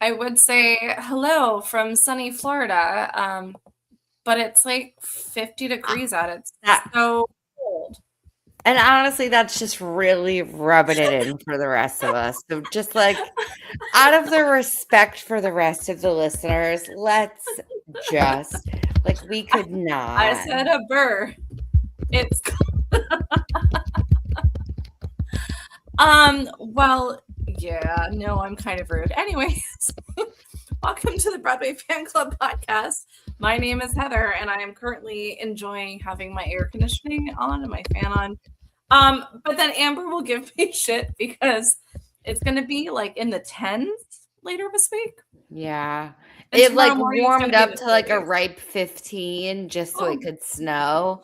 I would say hello from sunny Florida, but it's like 50 degrees out. It's That, so cold. and honestly, that's just really rubbing it in for the rest of us. So just like out of the respect for the rest of the listeners, let's just like we could I not. said a burr. It's well, yeah, no, I'm kind of rude. Anyways, welcome to the Broadway Fan Club podcast. My name is Heather, and I am currently enjoying having my air conditioning on and my fan on. But then Amber will give me shit because it's gonna be like in the tens later this week. Yeah. And It tomorrow like morning it's gonna warmed be in up the to like a 30s. ripe 15 just so it Oh, could snow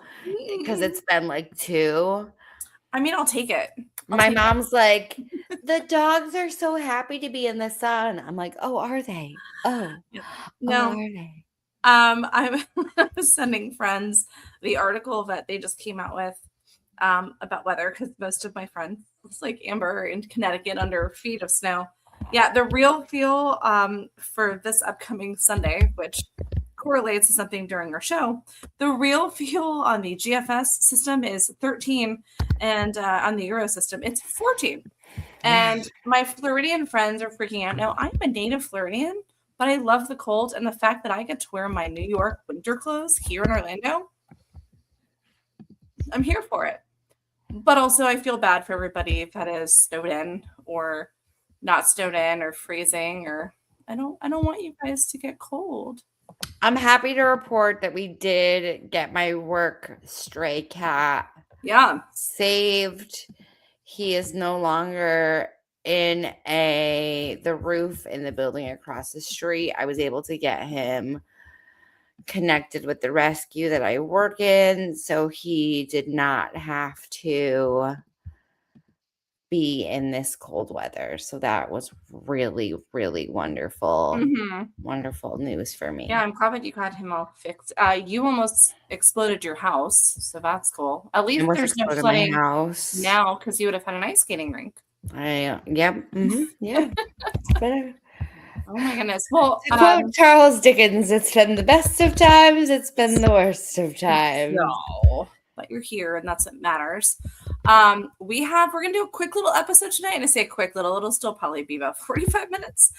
because it's been like 2. I mean, I'll take it. I'll My take it. mom's like, the dogs are so happy to be in the sun. I'm like, oh, are they? Oh, Yeah. oh, No, are they? I was sending friends the article that they just came out with about weather because most of my friends, it's like Amber in Connecticut under feet of snow. Yeah, the real feel for this upcoming Sunday, which correlates to something during our show, the real feel on the GFS system is 13, and on the Euro system, it's 14. Yeah. And my Floridian friends are freaking out. Now, I'm a native Floridian, but I love the cold and the fact that I get to wear my New York winter clothes here in Orlando. I'm here for it. But also, I feel bad for everybody that is snowed in or not snowed in or freezing, or I don't want you guys to get cold. I'm happy to report that we did get my work stray cat Yeah. saved. He is no longer in the roof in the building across the street. I was able to get him connected with the rescue that I work in, so he did not have to be in this cold weather. So that was really, really wonderful. Wonderful news for me. Yeah, I'm glad that you got him all fixed. You almost exploded your house, so that's cool. At least Almost there's no exploded my flooding house. now because you would have had an ice skating rink. Yep. Yeah. Better. Oh my goodness. Well, To quote Charles Dickens, it's been the best of times, it's been the worst of times. no, but you're here and that's what matters. We're gonna do a quick little episode tonight, and I say quick little, it'll still probably be about 45 minutes.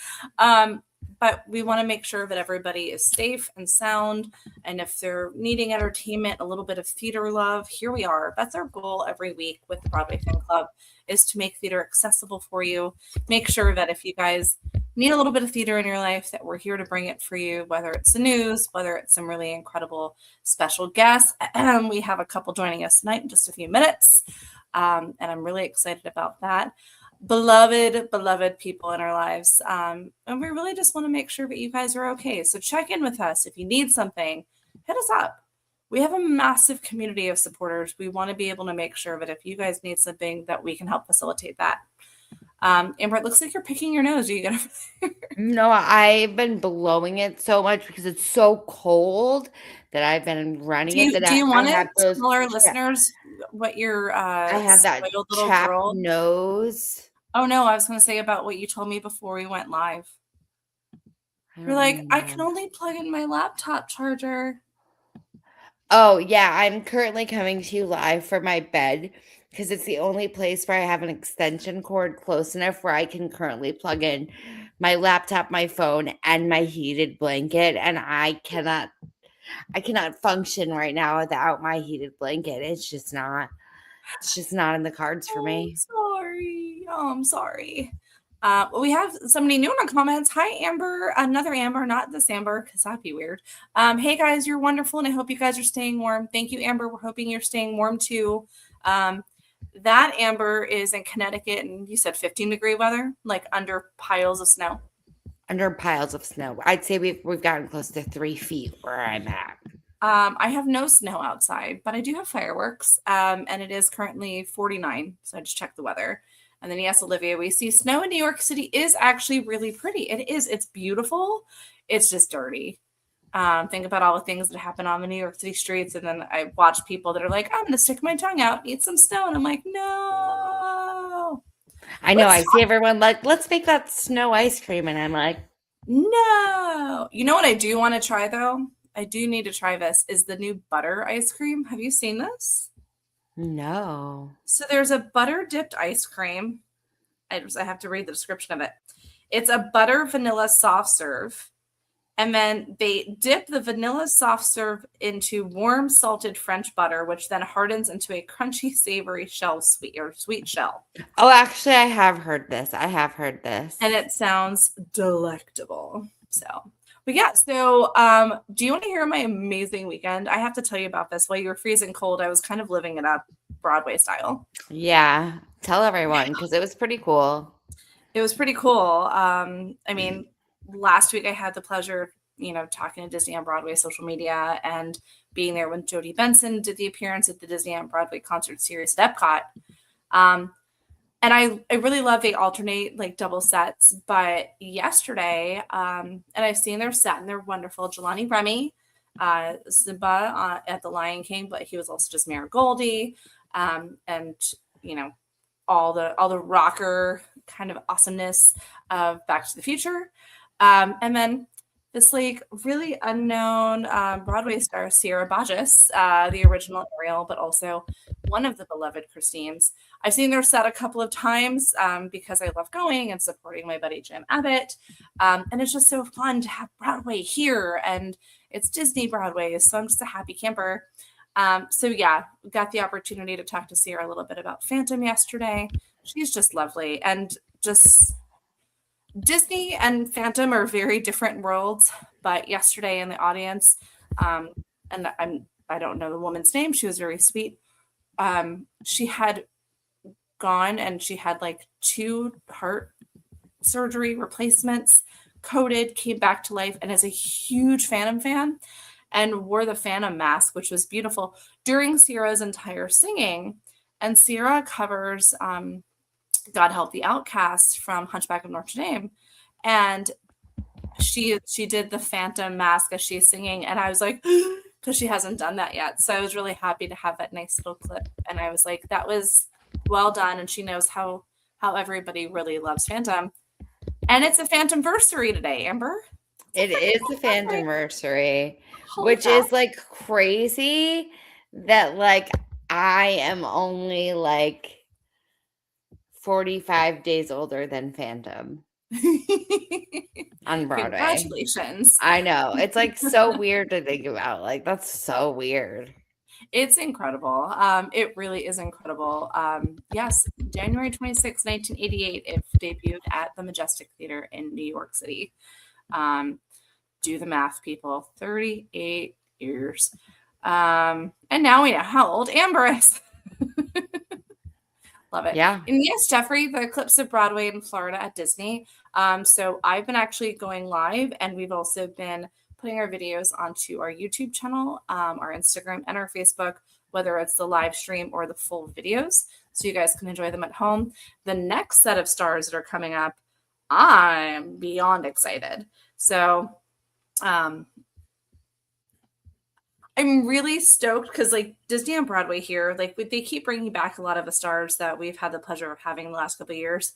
But we want to make sure that everybody is safe and sound, and if they're needing entertainment, a little bit of theater love, here we are. That's our goal every week with the Broadway Fan Club, is to make theater accessible for you. Make sure that if you guys need a little bit of theater in your life, that we're here to bring it for you, whether it's the news, whether it's some really incredible special guests. We have a couple joining us tonight in just a few minutes, and I'm really excited about that. Beloved people in our lives, and we really just want to make sure that you guys are okay. So check in with us. If you need something, hit us up. We have a massive community of supporters. We want to be able to make sure that if you guys need something, that we can help facilitate that. Amber, it looks like you're picking your nose. Are you gonna? No, I've been blowing it so much because it's so cold that I've been running it. Do you want I have to those. tell our listeners what your I have that spoiled little chapped girl? nose. Oh no, I was going to say about what you told me before we went live. You're like, I can only plug in my laptop charger. Oh yeah, I'm currently coming to you live from my bed because it's the only place where I have an extension cord close enough where I can currently plug in my laptop, my phone, and my heated blanket, and I cannot function right now without my heated blanket. It's just not in the cards for me. I'm sorry. We have somebody new in the comments. Hi, Amber. Another Amber, not this Amber, because that'd be weird. Hey, guys, you're wonderful, and I hope you guys are staying warm. Thank you, Amber. We're hoping you're staying warm, too. That Amber is in Connecticut, and you said 15-degree weather, like under piles of snow. Under piles of snow. I'd say we've gotten close to 3 feet where I'm at. I have no snow outside, but I do have fireworks, and it is currently 49, so I just checked the weather. And then, yes, Olivia, we see snow in New York City is actually really pretty. It is. It's beautiful. It's just dirty. Think about all the things that happen on the New York City streets. And then I watch people that are like, I'm going to stick my tongue out, eat some snow. And I'm like, no. I know. I see everyone like, let's make that snow ice cream. And I'm like, No. You know what I do want to try though? I do need to try this is the new butter ice cream. Have you seen this? No. So there's a butter dipped ice cream. I have to read the description of it. It's a butter vanilla soft serve. And then they dip the vanilla soft serve into warm salted French butter, which then hardens into a crunchy, savory sweet shell. Oh, actually, I have heard this. I have heard this. And it sounds delectable. So, but yeah, so do you want to hear my amazing weekend? I have to tell you about this. While you were freezing cold, I was kind of living it up Broadway style. Yeah. Tell everyone because it was pretty cool. It was pretty cool. I mean, last week I had the pleasure of, talking to Disney on Broadway social media and being there when Jodie Benson did the appearance at the Disney on Broadway concert series at Epcot. And I really love they alternate like double sets. But yesterday, and I've seen their set and they're wonderful. Jelani Remy, Simba at the Lion King, but he was also just Mayor Goldie, and all the rocker kind of awesomeness of Back to the Future, and then this like really unknown Broadway star Sierra Bajas, the original Ariel, but also one of the beloved Christines. I've seen their set a couple of times because I love going and supporting my buddy Jim Abbott, and it's just so fun to have Broadway here, and it's Disney Broadway, so I'm just a happy camper. So yeah, got the opportunity to talk to Sierra a little bit about Phantom yesterday. She's just lovely, and just Disney and Phantom are very different worlds. But yesterday in the audience, and I don't know the woman's name. She was very sweet. She had gone and she had like 2 heart surgery replacements, coded, came back to life, and is a huge Phantom fan and wore the Phantom mask, which was beautiful during Sierra's entire singing. And Sierra covers God Help the Outcast from Hunchback of Notre Dame. And she did the Phantom mask as she's singing. And I was like, because she hasn't done that yet. So I was really happy to have that nice little clip. And I was like, that was well done. And she knows how everybody really loves Phantom. And it's a Phantomversary today, Amber. It is the Phantomversary, Holy which cow. is like crazy that like I am only like 45 days older than Phantom on Broadway. Congratulations. I know. It's like so weird to think about. Like that's so weird. It's incredible. It really is incredible. Yes, January 26, 1988, it debuted at the Majestic Theater in New York City. Do the math, people. 38 years. And now we know how old Amber is. Love it. Yeah. And yes, Jeffrey, the Eclipse of Broadway in Florida at Disney. So I've been actually going live, and we've also been putting our videos onto our YouTube channel, our Instagram, and our Facebook, whether it's the live stream or the full videos, so you guys can enjoy them at home. The next set of stars that are coming up, I'm beyond excited. So I'm really stoked because like Disney on Broadway here, like they keep bringing back a lot of the stars that we've had the pleasure of having the last couple of years.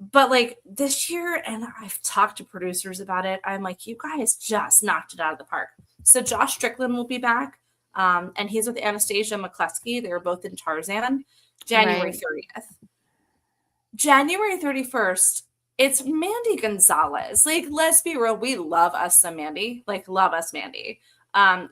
But like this year, and I've talked to producers about it, I'm like, you guys just knocked it out of the park. So Josh Strickland will be back, and he's with Anastasia McCluskey. They were both in Tarzan, January 30th. January 31st, it's Mandy Gonzalez. Like, let's be real, we love us some Mandy. Like, love us Mandy.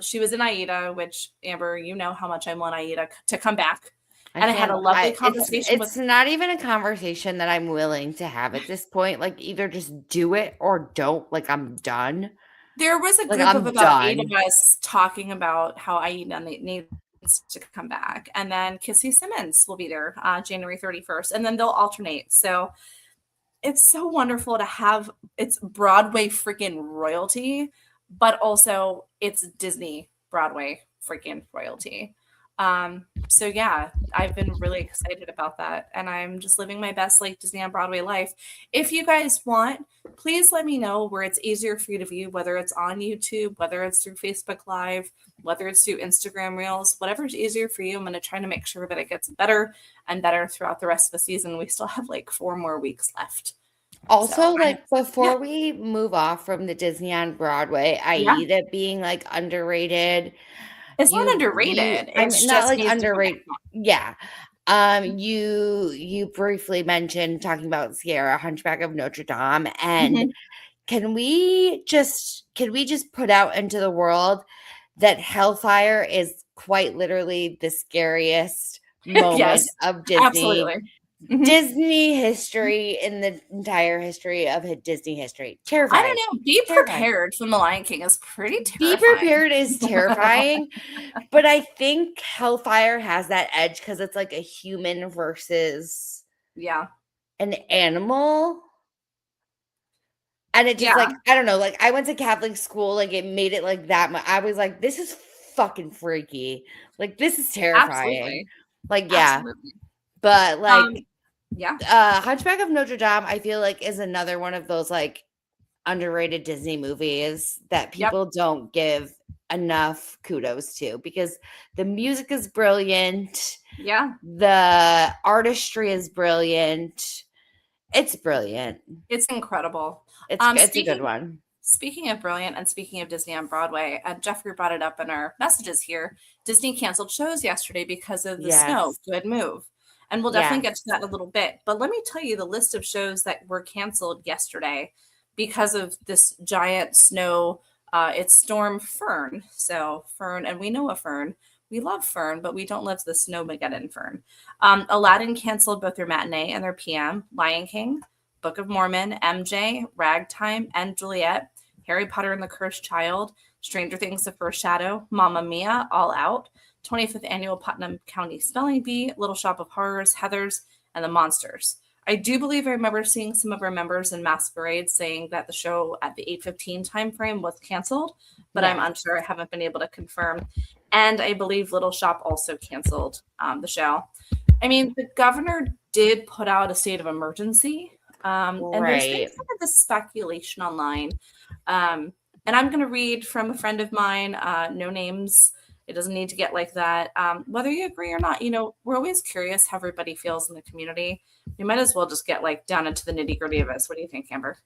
She was in Aida, which Amber, you know how much I want Aida to come back. And I had a lovely conversation it's not even a conversation that I'm willing to have at this point. Like either just do it or don't. Like I'm done. There was a Like, group I'm of about done. 8 of us talking about how Aida needs to come back. And then Kissy Simmons will be there January 31st. And then they'll alternate. So it's so wonderful to have it's Broadway freaking royalty, but also it's Disney Broadway freaking royalty. So yeah, I've been really excited about that, and I'm just living my best like Disney on Broadway life. If you guys want, please let me know where it's easier for you to view, whether it's on YouTube, whether it's through Facebook Live, whether it's through Instagram Reels, whatever's easier for you. I'm going to try to make sure that it gets better and better throughout the rest of the season. We still have like 4 more weeks left. Also, So like yeah, before we move off from the Disney on Broadway, yeah, i.e., that being like underrated, it's not underrated. I'm It's not just like needs to come back. underrated. Yeah. You briefly mentioned talking about Sierra, Hunchback of Notre Dame, and Mhm. can we just put out into the world that Hellfire is quite literally the scariest moment Yes, of Disney absolutely. Mhm. Disney history in the entire history of Disney history. I Terrifying. don't know. Be Terrifying. prepared from The Lion King is pretty Be terrifying. prepared is terrifying, but I think Hellfire has that edge because it's like a human versus Yeah, an animal. And it just yeah, like, I don't know, like I went to Catholic school, like it made it like that much. I was like, this is fucking freaky. Like, this is terrifying. absolutely, Like, yeah. absolutely. But Um, like yeah, Hunchback of Notre Dame, I feel like is another one of those like underrated Disney movies that yep, people don't give enough kudos to because the music is brilliant, yeah. the artistry is brilliant. It's brilliant. It's incredible. It's a good Speaking one. Speaking of brilliant and speaking of Disney on Broadway, Jeffrey brought it up in our messages here. Disney canceled shows yesterday because of the snow. Yes. Good move. And we'll definitely get to Yes. that in a little bit. But let me tell you the list of shows that were canceled yesterday because of this giant snow. It's Storm Fern. So, Fern, and we know a Fern. We love Fern, but we don't love the Snowmageddon Fern. Aladdin canceled both their matinee and their PM. Lion King, Book of Mormon, MJ, Ragtime, and Juliet, Harry Potter and the Cursed Child, Stranger Things: The First Shadow, Mamma Mia, All Out, 25th Annual Putnam County Spelling Bee, Little Shop of Horrors, Heathers, and The Monsters. I do believe I remember seeing some of our members in Masquerade saying that the show at the 8:15 time frame was canceled, but I'm Yeah. unsure. I haven't been able to confirm. And I believe Little Shop also canceled the show. I mean, the governor did put out a state of emergency, and there's been Right. kind of this speculation online. Um, and I'm going to read from a friend of mine, no names. It doesn't need to get like that. Whether you agree or not, we're always curious how everybody feels in the community. We might as well just get like down into the nitty gritty of this. What do you think, Amber?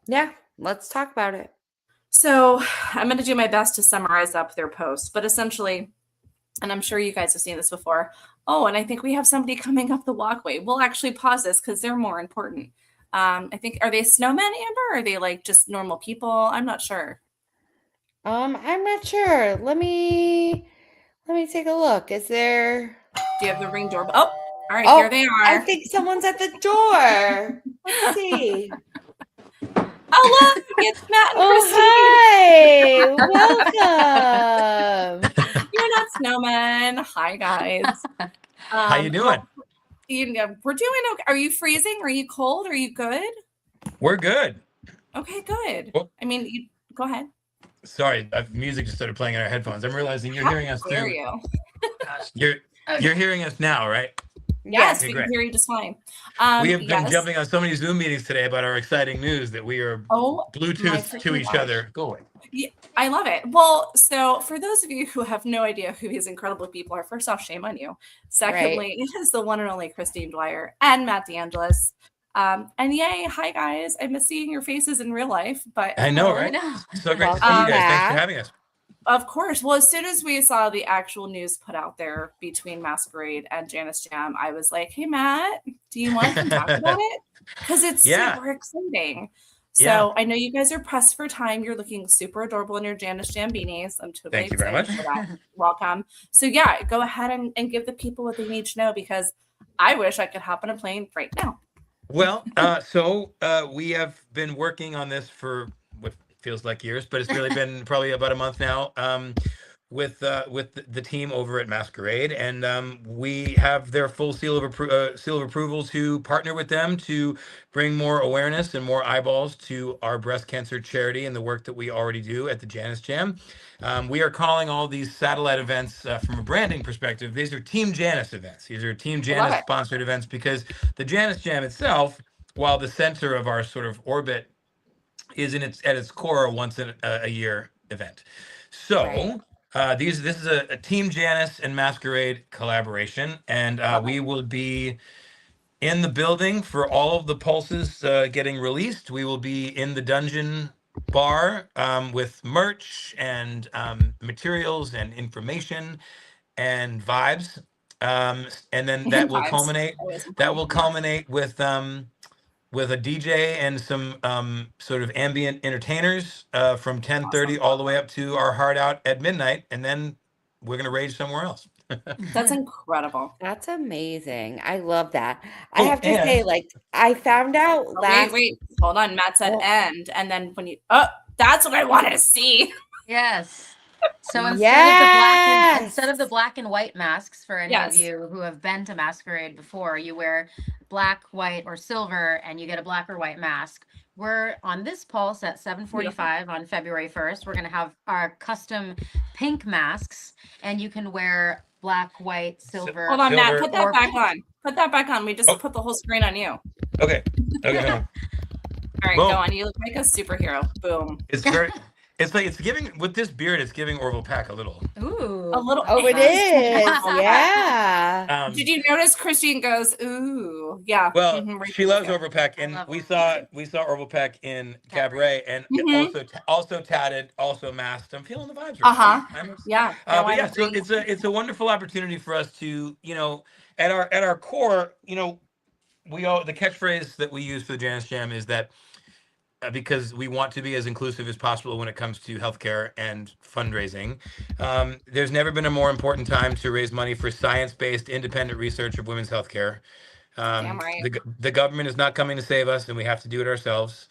Yeah. Let's talk about it. So I'm going to do my best to summarize up their post, but essentially, and I'm sure you guys have seen this before. Oh, and I think we have somebody coming up the walkway. We'll actually pause this because they're more important. I think, are they snowmen, Amber? Or are they like just normal people? I'm not sure. I'm not sure. Let me take a look. Is there Do you have the ring doorbell? Oh, all right, here Oh, they I are. think someone's at the door. Let's see. Oh, look, it's Matt and Oh, Christine. hi. Welcome. You're not snowmen. Hi, guys. How you doing? We're doing okay. Are you freezing? Are you cold? Are you good? We're good. Okay, good. Well, I mean, go ahead. sorry, music just started playing in our headphones. I'm realizing you're How hearing us dare too. you? You're hearing us now, right? Yes, Yes. we Okay, can great. hear you just fine. We have been Yes. jumping on so many Zoom meetings today about our exciting news that we are Oh, my Bluetooth to freaking each gosh. other. Go away. Yeah, I love it. Well, so for those of you who have no idea who these incredible people are, first off, shame on you. Secondly, it is the one and only Christine Dwyer and Matt DeAngelis. And yay, hi guys. I miss seeing your faces in real life, but I know, hello. right? So great to see Welcome you guys. Thanks for back. having us. Of course. Well, as soon as we saw the actual news put out there between Masquerade and JaniceJam, I was like, hey, Matt, do you want to come talk about it? Because it's Yeah. super exciting. So Yeah. I know you guys are pressed for time. You're looking super adorable in your JaniceJam beanies. I'm totally Thank you very excited much. for that. Welcome. So yeah, go ahead and give the people what they need to know because I wish I could hop on a plane right now. Well, we have been working on this for what feels like years, but it's really been probably about a month now. With the team over at Masquerade, and we have their full seal of approval to partner with them to bring more awareness and more eyeballs to our breast cancer charity and the work that we already do at the JaniceJam. We are calling all these satellite events from a branding perspective. These are Team Janice events. These are Team Janice sponsored events because the JaniceJam itself, while the center of our sort of orbit, is at its core a once in a year event. So. Right. This is a Team Janice and Masquerade collaboration, and we will be in the building for all of the pulses getting released. We will be in the dungeon bar with merch and materials and information and vibes. And then that will Vibes. culminate. Always That important. will culminate with a DJ and some sort of ambient entertainers from 10:30 all the way up to our heart out at midnight, and then we're gonna rage somewhere else. That's incredible. That's amazing. I love that. I Oh, have to and say, like, I found out Oh, last. wait. Hold on. Matt said Oh. end. And then when you, oh, that's what I wanted to see. Yes. So Yes. instead of the black and white masks, for any Yes. of you who have been to Masquerade before, you wear black, white, or silver, and you get a black or white mask. We're on this pulse at 7:45 on February 1st. We're going to have our custom pink masks, and you can wear black, white, silver. Hold on, Matt. Silver. Put that or back pink. on. Put that back on. We just Oh. put the whole screen on you. okay, hold on. All right, Boom. go on. You look like a superhero. Boom. It's very. It's like it's giving with this beard. It's giving Orville Pack a little. Ooh. A little. Oh, it is. Yeah. Um, Did you notice Christine goes, ooh, yeah. Well, Mhm, right she loves there. Orville Peck, and love we Orville saw Orville Peck in Cabaret, and Mhm. also tatted, also masked. I'm feeling the vibes. Uh-huh. I'm- Yeah. no, but I yeah, so agree. it's a wonderful opportunity for us to, at our core, we all the catchphrase that we use for the JaniceJam is that because we want to be as inclusive as possible when it comes to healthcare and fundraising. There's never been a more important time to raise money for science-based independent research of women's healthcare. Damn right. The government is not coming to save us, and we have to do it ourselves.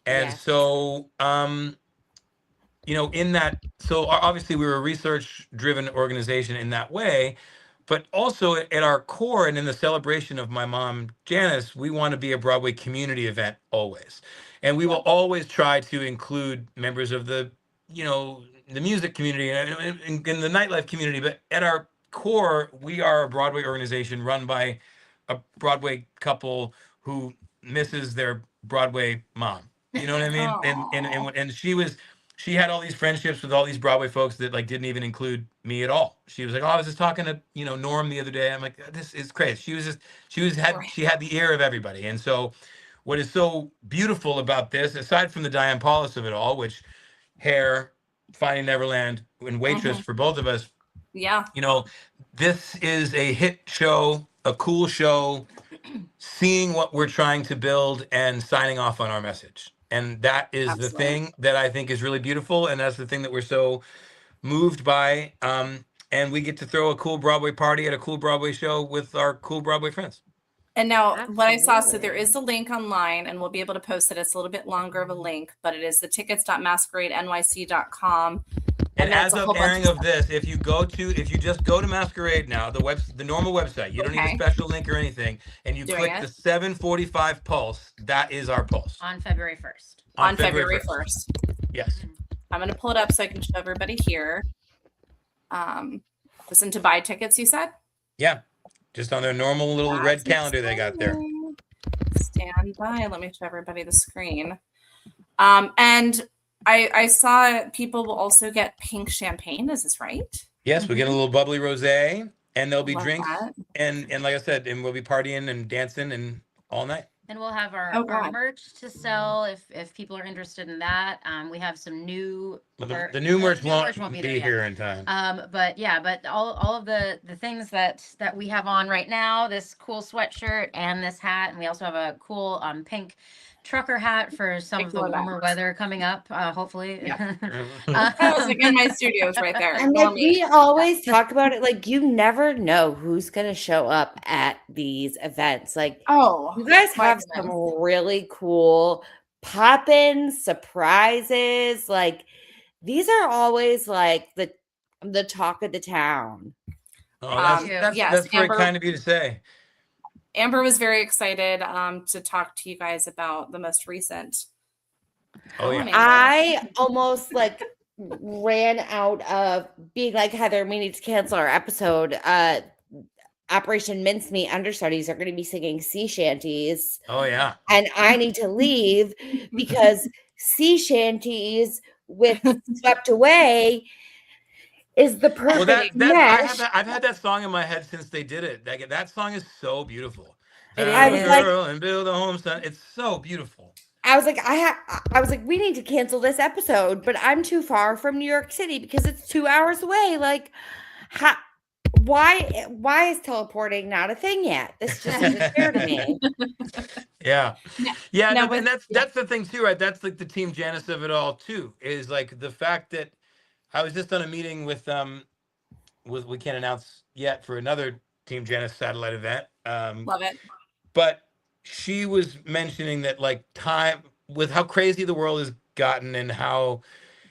And Yes. so, in that, so obviously we're a research-driven organization in that way, but also at our core and in the celebration of my mom, Janice, we want to be a Broadway community event always. And we will always try to include members of the music community and the nightlife community. But at our core, we are a Broadway organization run by a Broadway couple who misses their Broadway mom. You know what I mean? And she had all these friendships with all these Broadway folks that like didn't even include me at all. She was like, "Oh, I was just talking to Norm the other day." I'm like, "This is crazy." She had the ear of everybody. And so what is so beautiful about this, aside from the Diane Paulus of it all, which Hair, Finding Neverland, and Waitress for both of us, Yeah. this is a hit show, a cool show, seeing what we're trying to build and signing off on our message. And that is Absolutely. the thing that I think is really beautiful. And that's the thing that we're so moved by. And we get to throw a cool Broadway party at a cool Broadway show with our cool Broadway friends. And now what I saw, so there Absolutely. is a link online and we'll be able to post it. It's a little bit longer of a link, but it is the tickets.masqueradenyc.com. And then it's as a of whole bunch airing of of this, if you just go to Masquerade now, the normal website, you don't need Okay. a special link or anything, and you Doing click it. the 7:45 pulse, that is our pulse. On February 1st. on February 1st. Yes. I'm going to pull it up so I can show everybody here. Listen to buy tickets, you said? Yeah. Just on their normal little red calendar they got there. Stand by. Let me show everybody the screen. And I saw people will also get pink champagne. Is this right? Yes, we get a little bubbly rosé, and there'll be Love drinks, that. and like I said, and we'll be partying and dancing and all night. And we'll have our God. merch to sell if people are interested in that. We have some new. Well, the new merch won't be be there yet. here in time. But all of the things that we have on right now, this cool sweatshirt and this hat, and we also have a cool pink trucker hat for some of the warmer weather coming up, hopefully. Yeah. I was like in my studios right there. And Call like me. we always talk about it, like you never know who's gonna show up at these events. Like Oh, you guys my have some really cool pop-in surprises. Like these are always like the talk of the town. Oh, yes, that's very Amber. kind of you to say. Amber was very excited to talk to you guys about the most recent. Oh, yeah. Amber. I almost like ran out of being like, Heather, we need to cancel our episode. Operation Mincemeat Understudies are going to be singing sea shanties. Oh yeah. And I need to leave because sea shanties with Swept Away is the perfect Well, match. I've had that song in my head since they did it. That song is so beautiful. It Have a is. Like, girl and build a home. Son. It's so beautiful. I was like, I was like, we need to cancel this episode, but I'm too far from New York City because it's 2 hours away. Like, why is teleporting not a thing yet? This just isn't fair to me. Yeah. No, Yeah, no, no, but- and that's the thing too, right? That's like the Team Janice of it all too, is like the fact that I was just on a meeting with we can't announce yet for another Team Janice satellite event. Love it. But she was mentioning that like time with how crazy the world has gotten and how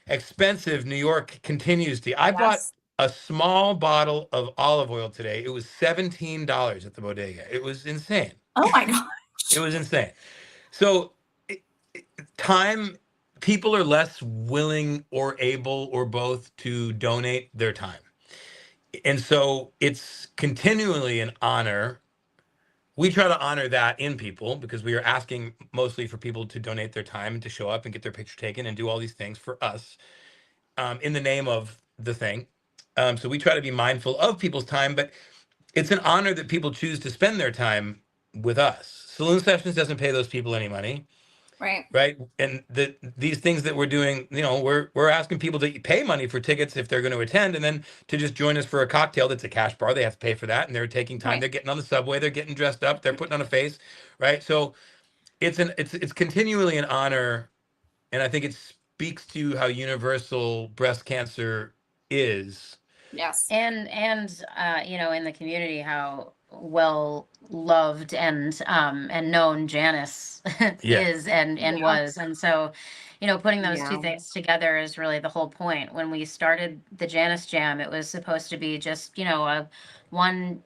expensive New York continues to. I bought Yes. a small bottle of olive oil today. It was $17 at the bodega. It was insane. Oh my gosh. It was insane. So time, people are less willing or able or both to donate their time. And so it's continually an honor. We try to honor that in people because we are asking mostly for people to donate their time and to show up and get their picture taken and do all these things for us in the name of the thing. So we try to be mindful of people's time, but it's an honor that people choose to spend their time with us. Saloon Sessions doesn't pay those people any money, Right. right? And these things that we're doing, you know, we're asking people to pay money for tickets if they're going to attend, and then to just join us for a cocktail that's a cash bar. They have to pay for that, and they're taking time. Right. They're getting on the subway. They're getting dressed up. They're putting on a face, right? So it's continually an honor, and I think it speaks to how universal breast cancer is. Yes. And you know, in the community, how well loved and known Janice Yeah. is and Yeah. was. And so, you know, putting those two Yeah. things together is really the whole point. When we started the JaniceJam, it was supposed to be just, you know, a one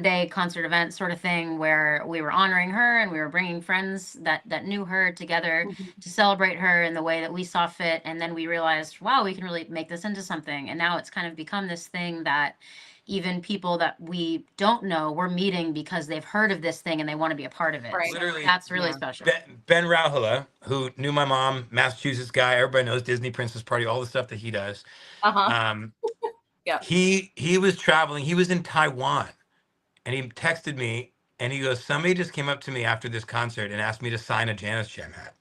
day concert event sort of thing where we were honoring her and we were bringing friends that knew her together Mhm. to celebrate her in the way that we saw fit. And then we realized, wow, we can really make this into something. And now it's kind of become this thing that even people that we don't know, we're meeting because they've heard of this thing and they want to be a part of it. Right. So Literally, that's really Yeah. special. Ben Rauhala, who knew my mom, Massachusetts guy, everybody knows Disney Princess Party, all the stuff that he does. Uh-huh. Yeah. He was traveling. He was in Taiwan, and he texted me, and he goes, "Somebody just came up to me after this concert and asked me to sign a JaniceJam hat."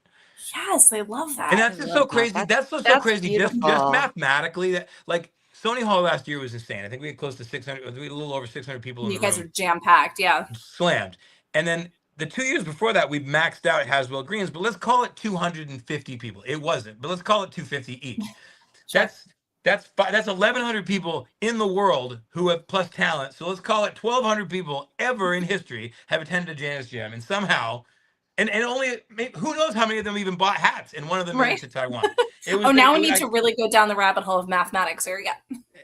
Yes, I love that. And that's I just love so that. crazy. That's- So that's crazy. Just beautiful. mathematically, that like Sony Hall last year was insane. I think we had close to 600, we had a little over 600 people in You the guys room. are jam packed. Yeah. Slammed. And then the 2 years before that, we maxed out Haswell Greens, but let's call it 250 people. It wasn't, but let's call it 250 each. Sure. That's 1,100 people in the world who have plus talent. So let's call it 1,200 people ever in history have attended JaniceJam, and somehow, and only who knows how many of them even bought hats, and one of them made it Right. to Taiwan. It was, Oh, now we need to really go down the rabbit hole of mathematics here. Yeah.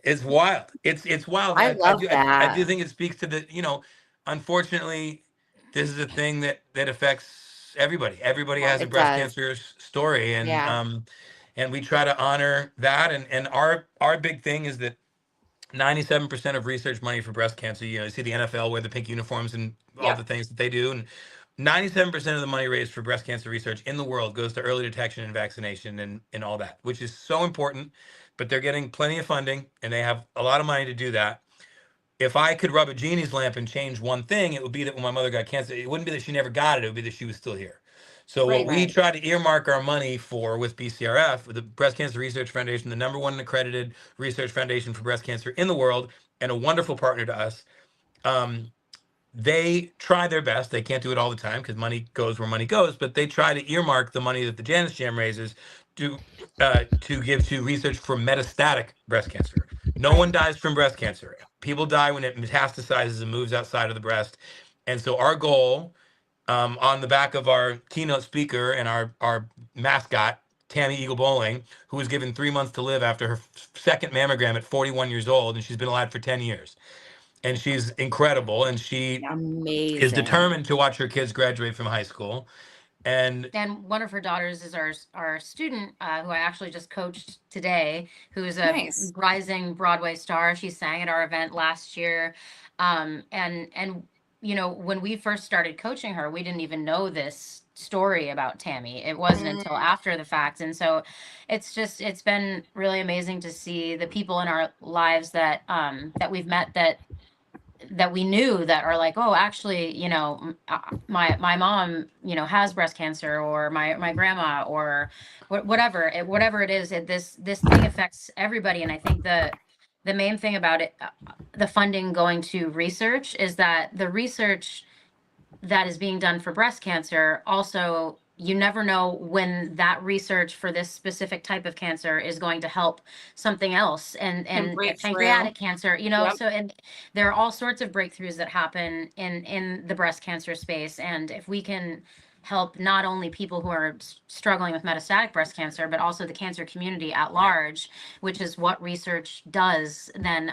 It's wild. It's wild. I love I that. do think it speaks to the, you know, unfortunately, this is a thing that affects everybody. Everybody has a It breast does. cancer story, and Yeah. and we try to honor that. And our big thing is that 97% of research money for breast cancer, you know, you see the NFL wear the pink uniforms and all Yeah. the things that they do, and 97% of the money raised for breast cancer research in the world goes to early detection and vaccination and all that, which is so important. But they're getting plenty of funding and they have a lot of money to do that. If I could rub a genie's lamp and change one thing, it would be that when my mother got cancer, it wouldn't be that she never got it, it would be that she was still here. So Right. what we Right. try to earmark our money for with BCRF, with the Breast Cancer Research Foundation, the #1 accredited research foundation for breast cancer in the world, and a wonderful partner to us. They try their best. They can't do it all the time because money goes where money goes, but they try to earmark the money that the JaniceJam raises to give to research for metastatic breast cancer. No one dies from breast cancer. People die when it metastasizes and moves outside of the breast. And so our goal, on the back of our keynote speaker and our mascot, Tammy Eagle Bowling, who was given 3 months to live after her second mammogram at 41 years old, and she's been alive for 10 years. And she's incredible, and she Amazing. is determined to watch her kids graduate from high school. And one of her daughters is our student who I actually just coached today, who is a Nice. rising Broadway star. She sang at our event last year, and you know, when we first started coaching her, we didn't even know this story about Tammy. It wasn't until after the fact. And so it's been really amazing to see the people in our lives that that we've met that that we knew that are like, oh, actually, my mom, has breast cancer, or my grandma, or whatever it is, this thing affects everybody. And I think the main thing about it, the funding going to research, is that the research that is being done for breast cancer, also, you never know when that research for this specific type of cancer is going to help something else, and breakthrough. pancreatic cancer, Yep. so, and there are all sorts of breakthroughs that happen in the breast cancer space. And if we can help not only people who are struggling with metastatic breast cancer, but also the cancer community at large, which is what research does, then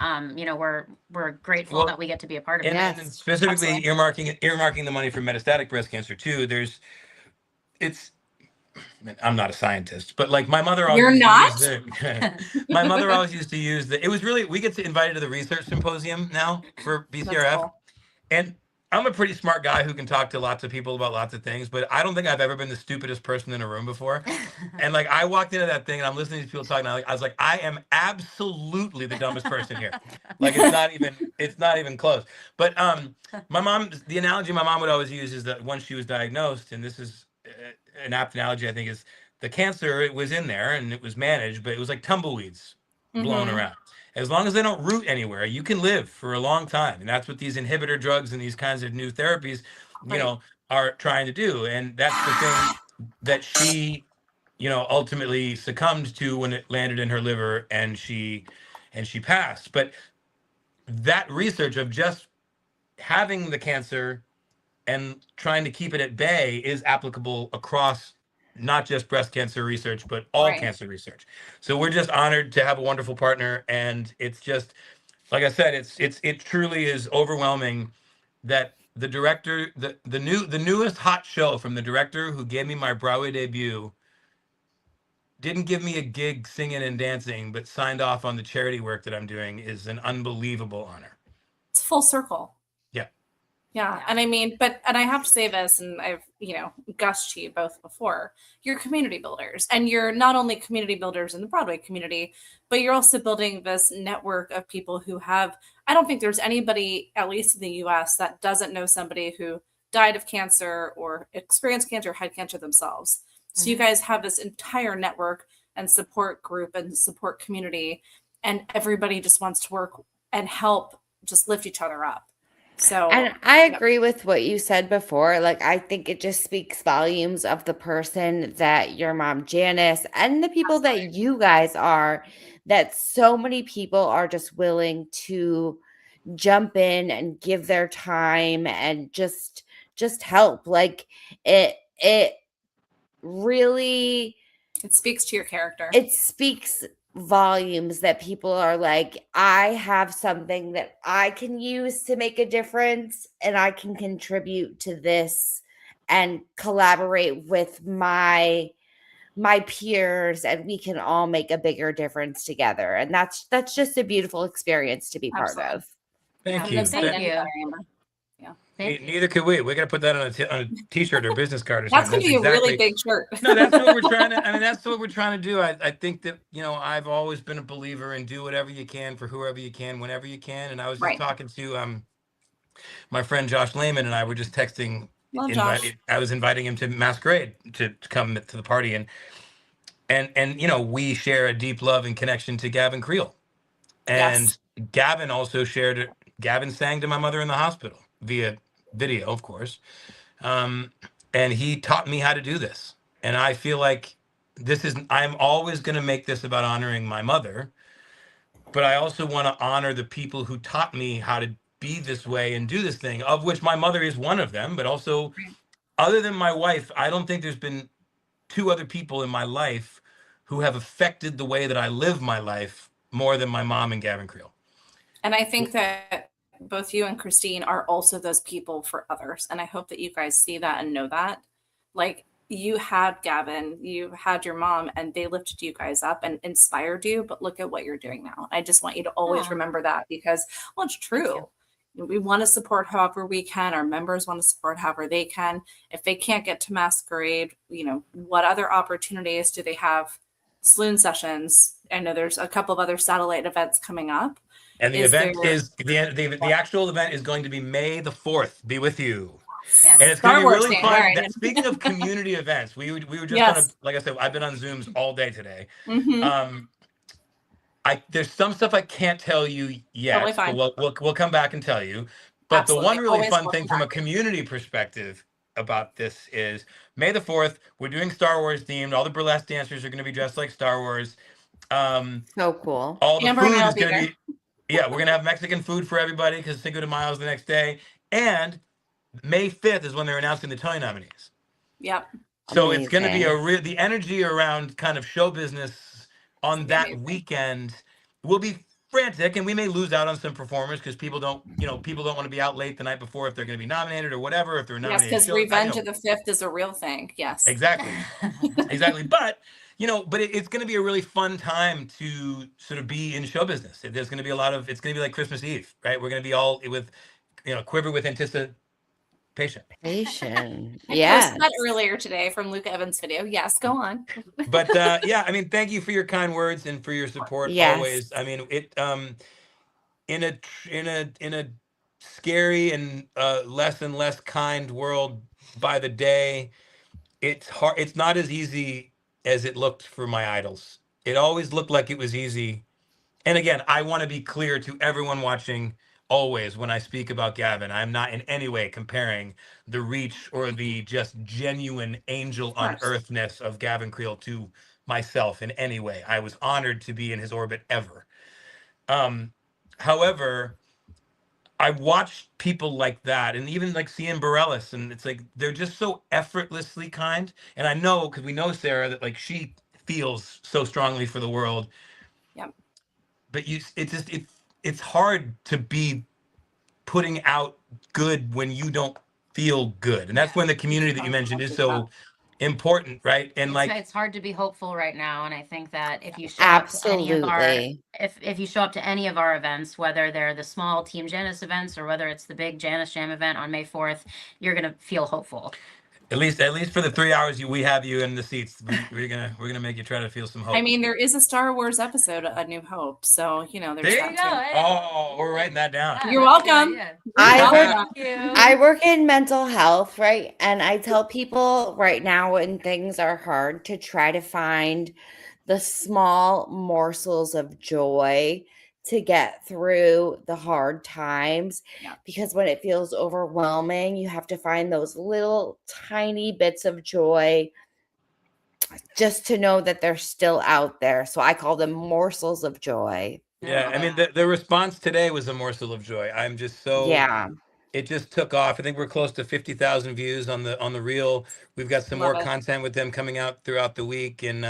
we're grateful Well, that we get to be a part of it. and Yes. specifically Absolutely. earmarking the money for metastatic breast cancer too. It's I'm not a scientist, but like my mother always You're used not? to use my mother always used to use it was really, we get to invited to the research symposium now for That's BCRF. cool. And I'm a pretty smart guy who can talk to lots of people about lots of things, but I don't think I've ever been the stupidest person in a room before. And like I walked into that thing and I'm listening to people talking, I was like, I am absolutely the dumbest person here. Like it's not even close. But my mom, the analogy my mom would always use is that once she was diagnosed, and this is an apt analogy, I think, is the cancer, it was in there and it was managed, but it was like tumbleweeds blowing Mhm. around. As long as they don't root anywhere, you can live for a long time. And that's what these inhibitor drugs and these kinds of new therapies, Right. are trying to do. And that's the thing that she, ultimately succumbed to when it landed in her liver, and she passed. But that research of just having the cancer and trying to keep it at bay is applicable across not just breast cancer research, but all Right. cancer research. So we're just honored to have a wonderful partner. And it's just, like I said, it truly is overwhelming that the director, the newest hot show from the director who gave me my Broadway debut, didn't give me a gig singing and dancing, but signed off on the charity work that I'm doing, is an unbelievable honor. It's full circle. Yeah. Yeah. And I mean, and I have to say this, and I've, gushed to you both before, you're community builders, and you're not only community builders in the Broadway community, but you're also building this network of people who have, I don't think there's anybody, at least in the US, that doesn't know somebody who died of cancer or experienced cancer or had cancer themselves. So you guys have this entire network and support group and support community, and everybody just wants to work and help just lift each other up. So, And I agree with what you said before. Like, I think it just speaks volumes of the person that your mom, Janice, and the people that you guys are, that so many people are just willing to jump in and give their time and just help. Like, it really, it speaks to your character. it speaks volumes that people are like, I have something that I can use to make a difference, and I can contribute to this and collaborate with my peers, and we can all make a bigger difference together. And that's just a beautiful experience to be part Absolutely. of. Thank Yeah, you. Thank That- you. Neither could we. We got to put that on a t-shirt or business card or That's something. going to be a really big shirt. No, that's what we're trying to. I mean, that's what we're trying to do. I think that I've always been a believer in do whatever you can for whoever you can, whenever you can. And I was just Right. talking to my friend Josh Lehman, and I were just texting. Love Josh. I was inviting him to Masquerade to come to the party, and we share a deep love and connection to Gavin Creel, and Gavin also shared it. Gavin sang to my mother in the hospital via video, of course. And he taught me how to do this. And I feel like I'm always going to make this about honoring my mother, but I also want to honor the people who taught me how to be this way and do this thing, of which my mother is one of them. But also, other than my wife, I don't think there's been two other people in my life who have affected the way that I live my life more than my mom and Gavin Creel. And I think that both you and Christine are also those people for others. And I hope that you guys see that and know that. Like, you had Gavin, you had your mom, and they lifted you guys up and inspired you. But look at what you're doing now. I just want you to always remember that, because, well, it's true. We want to support however we can. Our members want to support however they can. If they can't get to Masquerade, what other opportunities do they have? Saloon sessions. I know there's a couple of other satellite events coming up. And the Is event there is the actual event is going to be May the 4th. Be with you. Yes. And it's going Star to be Wars really Day, fun. all right. Speaking of community events, we were just on a, Yes. like I said, I've been on Zooms all day today. Mm-hmm. There's some stuff I can't tell you Totally yet, fine. but we'll come back and tell you. But the Absolutely. one really Always fun welcome thing from a back. community perspective about this is May the 4th, we're doing Star Wars themed. All the burlesque dancers are going to be dressed like Star Wars. So cool. All the Amber and food I'll is be going to there. be, yeah, we're going to have Mexican food for everybody because Cinco de Mayo is the next day. And May 5th is when they're announcing the Tony nominees. Yep. So it's going to be Amazing. the energy around kind of show business on that Amazing. weekend will be frantic, and we may lose out on some performers because people don't want to be out late the night before if they're going to be nominated or whatever, if they're Yes, nominated because shows. Revenge of the Fifth is a real thing. Yes. Exactly. But it's going to be a really fun time to sort of be in show business. There's going to be it's going to be like Christmas Eve, right? We're going to be all with, quiver with anticipation. Patient. I Yes. posted that earlier today from Luke Evans' video. Yes, go on. But yeah, I mean, thank you for your kind words and for your support Yes. always. I mean, it in a scary and less and less kind world by the day, it's hard. It's not as easy as it looked for my idols. It always looked like it was easy. And again, I want to be clear to everyone watching always when I speak about Gavin, I'm not in any way comparing the reach or the just genuine angel on earthness of Gavin Creel to myself in any way. I was honored to be in his orbit ever. However, I watched people like that, and even like Cian Bareilles, and it's like they're just so effortlessly kind. And I know because we know Sarah that like she feels so strongly for the world. Yep. But it's hard to be putting out good when you don't feel good, and that's when the community that you mentioned is so important, right? And it's hard to be hopeful right now, and I think that if you show up to any of our Absolutely. if you show up to any of our events, whether they're the small Team Janice events or whether it's the big JaniceJam event on May 4th, you're gonna feel hopeful. At least for the 3 hours we have you in the seats, we're gonna make you try to feel some hope. I mean, there is a Star Wars episode, A New Hope, so there's There that you too. go. Oh, we're writing that down. You're welcome. I work in mental health, right? And I tell people right now when things are hard to try to find the small morsels of joy to get through the hard times. Yeah. Because when it feels overwhelming, you have to find those little tiny bits of joy just to know that they're still out there. So I call them morsels of joy. Yeah, I mean the response today was a morsel of joy. I'm just so Yeah. It just took off. I think we're close to 50,000 views on the reel. We've got some Love more it. content with them coming out throughout the week, and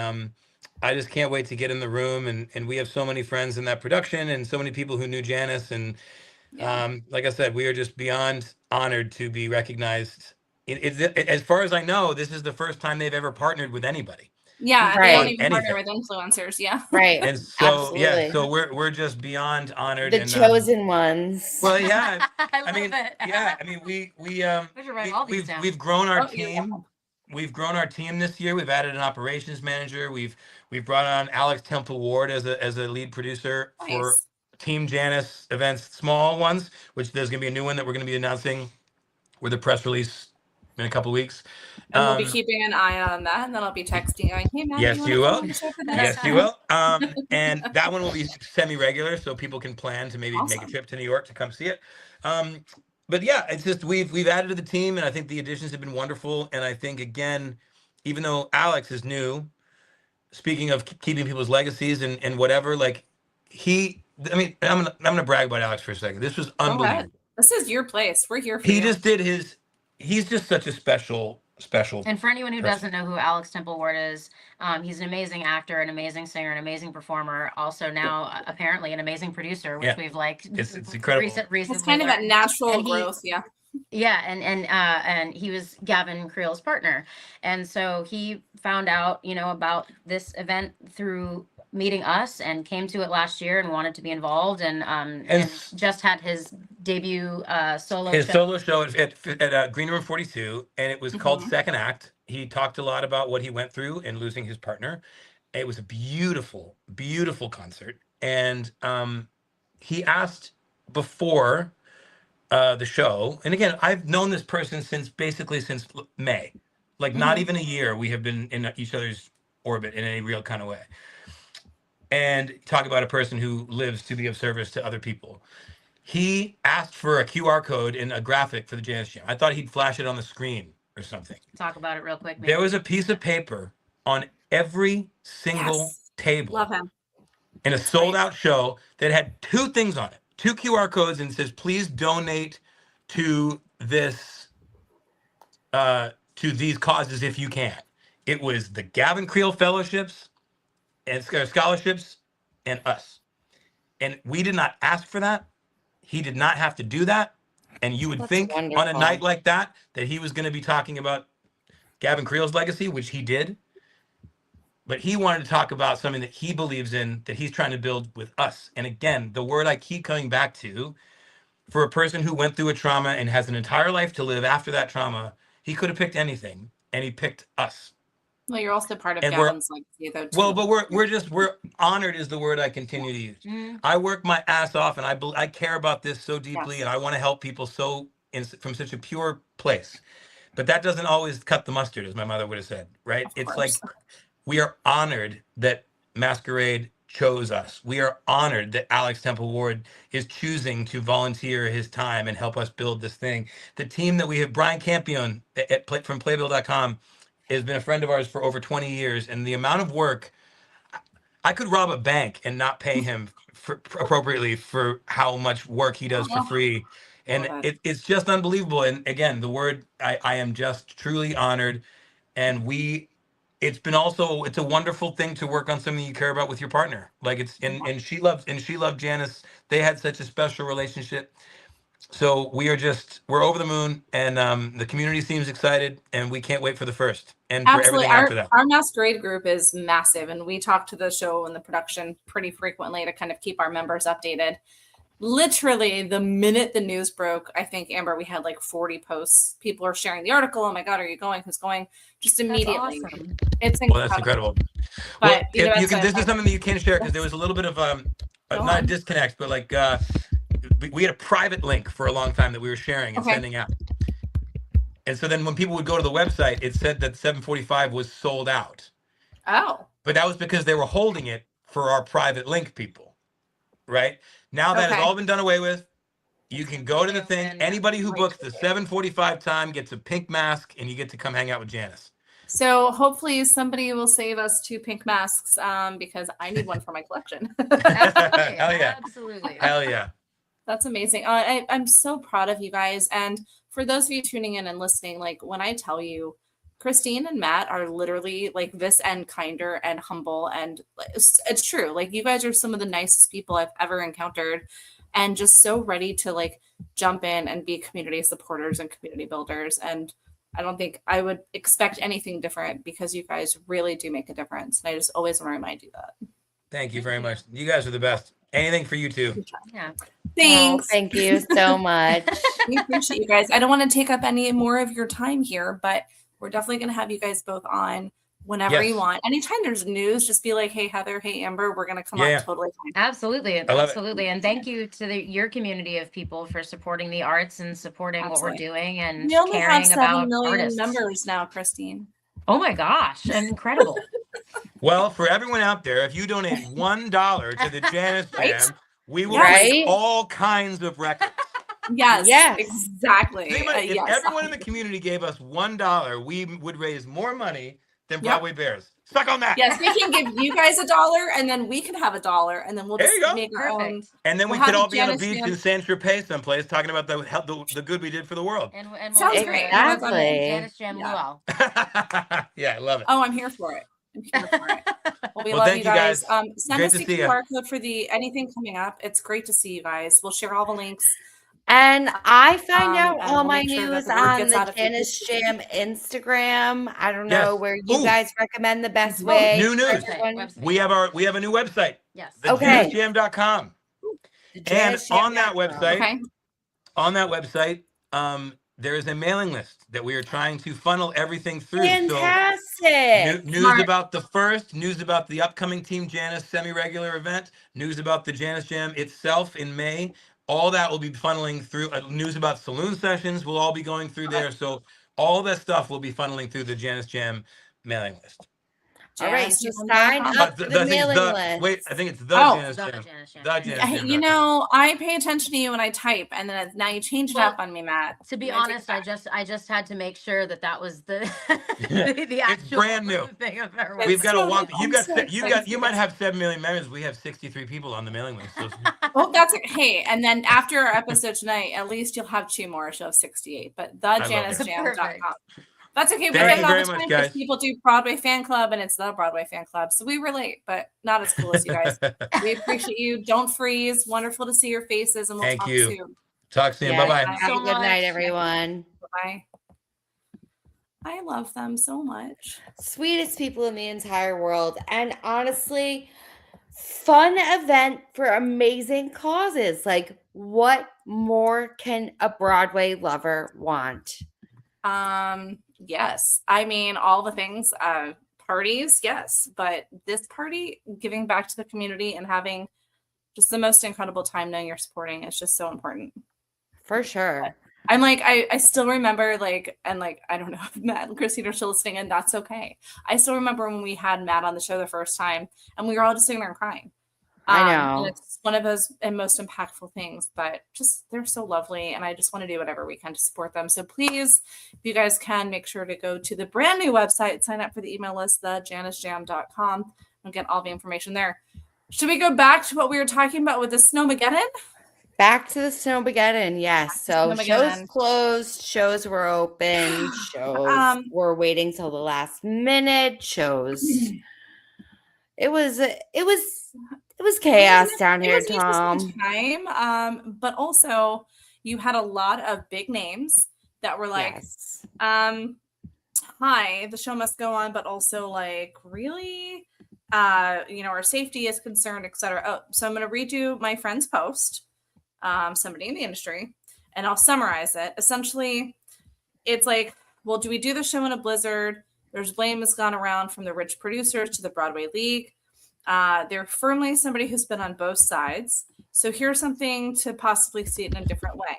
I just can't wait to get in the room. And we have so many friends in that production, and so many people who knew Janice. And like I said, we are just beyond honored to be recognized. As far as I know, this is the first time they've ever partnered with anybody. Yeah, Right. they don't even Anything. partner with influencers. Yeah. Right. And so Absolutely. so we're just beyond honored. The and, chosen ones. Well, yeah. I mean, love it. yeah. I mean, we should write all these down. we've grown our Oh, you're team. welcome. We've grown our team this year. We've added an operations manager. We've brought on Alex Temple Ward as a lead producer for Nice. Team Janice events, small ones. Which there's going to be a new one that we're going to be announcing with a press release in a couple weeks. And we'll be keeping an eye on that, and then I'll be texting going, "Hey, Matt, Yes, you will. Yes, you will." will. And that one will be semi-regular, so people can plan to maybe make a Awesome. trip to New York to come see it. But yeah, it's just we've added to the team, and I think the additions have been wonderful. And I think again, even though Alex is new, speaking of keeping people's legacies and whatever, like I'm gonna brag about Alex for a second. This was Go ahead. unbelievable. This is your place. We're here for He you. just did he's just such a special. And for anyone who person. doesn't know who Alex Temple Ward is, he's an amazing actor, an amazing singer, an amazing performer. Also now apparently an amazing producer, which we've It's incredible. recently It's kind of that learned. natural And he- growth. Yeah. Yeah, and he was Gavin Creel's partner, and so he found out about this event through meeting us and came to it last year and wanted to be involved and just had his debut solo His show. solo show at Green Room 42, and it was called Second Act. He talked a lot about what he went through in losing his partner. It was a beautiful, beautiful concert, and he asked before the show, and again, I've known this person since May, like not even a year. We have been in each other's orbit in any real kind of way. And talk about a person who lives to be of service to other people. He asked for a QR code and a graphic for the JaniceJam. I thought he'd flash it on the screen or something. Talk about it real quick. There was a piece of paper on every single table. Love him. In a sold-out show that had 2 things on it, 2 QR codes, and it says, "Please donate to this, to these causes if you can." It was the Gavin Creel Fellowships and scholarships and us. And we did not ask for that. He did not have to do that. And you would think on a night like that he was going to be talking about Gavin Creel's legacy, which he did. But he wanted to talk about something that he believes in, that he's trying to build with us. And again, the word I keep coming back to, for a person who went through a trauma and has an entire life to live after that trauma, he could have picked anything, and he picked us. Well, you're also part of And Gavin's legacy, though. Too. Well, but we're honored is the word I continue to use. I work my ass off, and I care about this so deeply, and I want to help people from such a pure place. But that doesn't always cut the mustard, as my mother would have said, right? It's like, we are honored that Masquerade chose us. We are honored that Alex Temple Ward is choosing to volunteer his time and help us build this thing. The team that we have, Brian Campion from Playbill.com, has been a friend of ours for over 20 years. And the amount of work, I could rob a bank and not pay him appropriately for how much work he does for free. And it's just unbelievable. And again, the word, I am just truly honored. And it's a wonderful thing to work on something you care about with your partner. Like and she loved Janice. They had such a special relationship. So we're over the moon, and the community seems excited, and we can't wait for the first and for everything after that. Our Masquerade group is massive, and we talk to the show and the production pretty frequently to kind of keep our members updated. Literally, the minute the news broke, I think, Amber, we had like 40 posts. People are sharing the article. Oh my God, are you going? Who's going? Just immediately. Awesome. It's incredible. Well, that's incredible. But this is something that you can share, because there was a little bit of not a disconnect, but like we had a private link for a long time that we were sharing and sending out. And so then when people would go to the website, it said that 745 was sold out. Oh. But that was because they were holding it for our private link people, right? Now that has all been done away with. You can go to the thing. Anybody who books the 7:45 time gets a pink mask, and you get to come hang out with Janice. So hopefully somebody will save us 2 pink masks, because I need one for my collection. Hell yeah. Absolutely. Hell yeah. That's amazing. I'm so proud of you guys. And for those of you tuning in and listening, like when I tell you, Christine and Matt are literally like this and kinder and humble. And it's true. Like you guys are some of the nicest people I've ever encountered, and just so ready to like jump in and be community supporters and community builders. And I don't think I would expect anything different, because you guys really do make a difference. And I just always want to remind you that. Thank you very much. You guys are the best. Anything for you too. Yeah. Thanks. Oh, thank you so much. We appreciate you guys. I don't want to take up any more of your time here, but we're definitely going to have you guys both on whenever you want. Anytime there's news, just be like, hey, Heather, hey, Amber, we're going to come on totally fine. Absolutely. Absolutely. And thank you to your community of people for supporting the arts and supporting what we're doing and we only caring have 7 about million artists. members now, Christine. Oh my gosh. Incredible. Well, for everyone out there, if you donate $1 to the JaniceJam, we will Right? make all kinds of records. Yes, exactly. If everyone in the community gave us $1, we would raise more money than Broadway Bears. Suck on that. Yes, we can give you guys $1, and then we can have $1, and then we'll just make our own. And then we could all be on a beach in San Tropez someplace talking about the good we did for the world. And we'll Sounds great. Exactly. JaniceJam Luau. Yeah, I love it. Oh, I'm here for it. Well, we love thank you guys. Send Great us to the see ya. QR code for anything coming up. It's great to see you guys. We'll share all the links. And I find out and all we'll my make sure that news the word on gets the out if you- JaniceJam Instagram. I don't Yes. know where you Ooh. guys recommend the best way. New news. Website. We have a new website. Yes. Okay. JaniceJam.com. The And on JaniceJam.com. that website, Okay. on that website, there is a mailing list that we are trying to funnel everything through. Fantastic. News Smart. about the first, news about the upcoming Team Janice semi-regular event, news about the JaniceJam itself in May. All that will be funneling through. News about saloon sessions will all be going through there. So all that stuff will be funneling through the JaniceJam mailing list. All right, so JaniceJam.com. sign up for the I think it's mailing list. wait, I think it's the Oh. JaniceJam. The JaniceJam. The JaniceJam. You know, I pay attention to you when I type, and then now you change it Well, up on me, Matt. To be I'm gonna honest, take it I just had to make sure that was the the It's actual brand new. thing of our We've website. got to so walk. I'm so You might have 7 million members. We have 63 people on the mailing list. So back. Well, that's hey, and then after our episode tonight, at least you'll have 2 more. She'll have 68. But love it. JaniceJam.com. That's okay. We Thank get you it all very the much, time because guys. people do Broadway fan club, and it's the Broadway fan club. So we relate, but not as cool as you guys. We appreciate you. Don't freeze. Wonderful to see your faces, and we'll Thank talk you. soon. Talk soon. Yes, Bye bye. Have so a good night, much. everyone. Bye. I love them so much. Sweetest people in the entire world. And honestly, fun event for amazing causes. Like, what more can a Broadway lover want? Yes. I mean, all the things, parties, yes, but this party, giving back to the community and having just the most incredible time knowing you're supporting is just so important. For sure. I'm like, I still remember like, and like, I don't know if Matt and Christine are still listening, and that's okay. I still remember when we had Matt on the show the first time, and we were all just sitting there and crying. I know. And it's one of those and most impactful things, but just they're so lovely. And I just want to do whatever we can to support them. So please, if you guys can, make sure to go to the brand new website, sign up for the email list, thejanicejam.com, and get all the information there. Should we go back to what we were talking about with the Snowmageddon? Back to the Snowmageddon, yes. So Snowmageddon. shows closed, shows were open, shows were waiting till the last minute. Shows. It was chaos down here, It was an Tom. interesting time, but also you had a lot of big names that were like, Yes. hi, the show must go on, but also like, really? Our safety is concerned, etc. Oh, so I'm going to read you my friend's post, somebody in the industry, and I'll summarize it. Essentially, it's like, well, do we do the show in a blizzard? There's blame has gone around from the rich producers to the Broadway League. They're firmly somebody who's been on both sides. So here's something to possibly see it in a different way.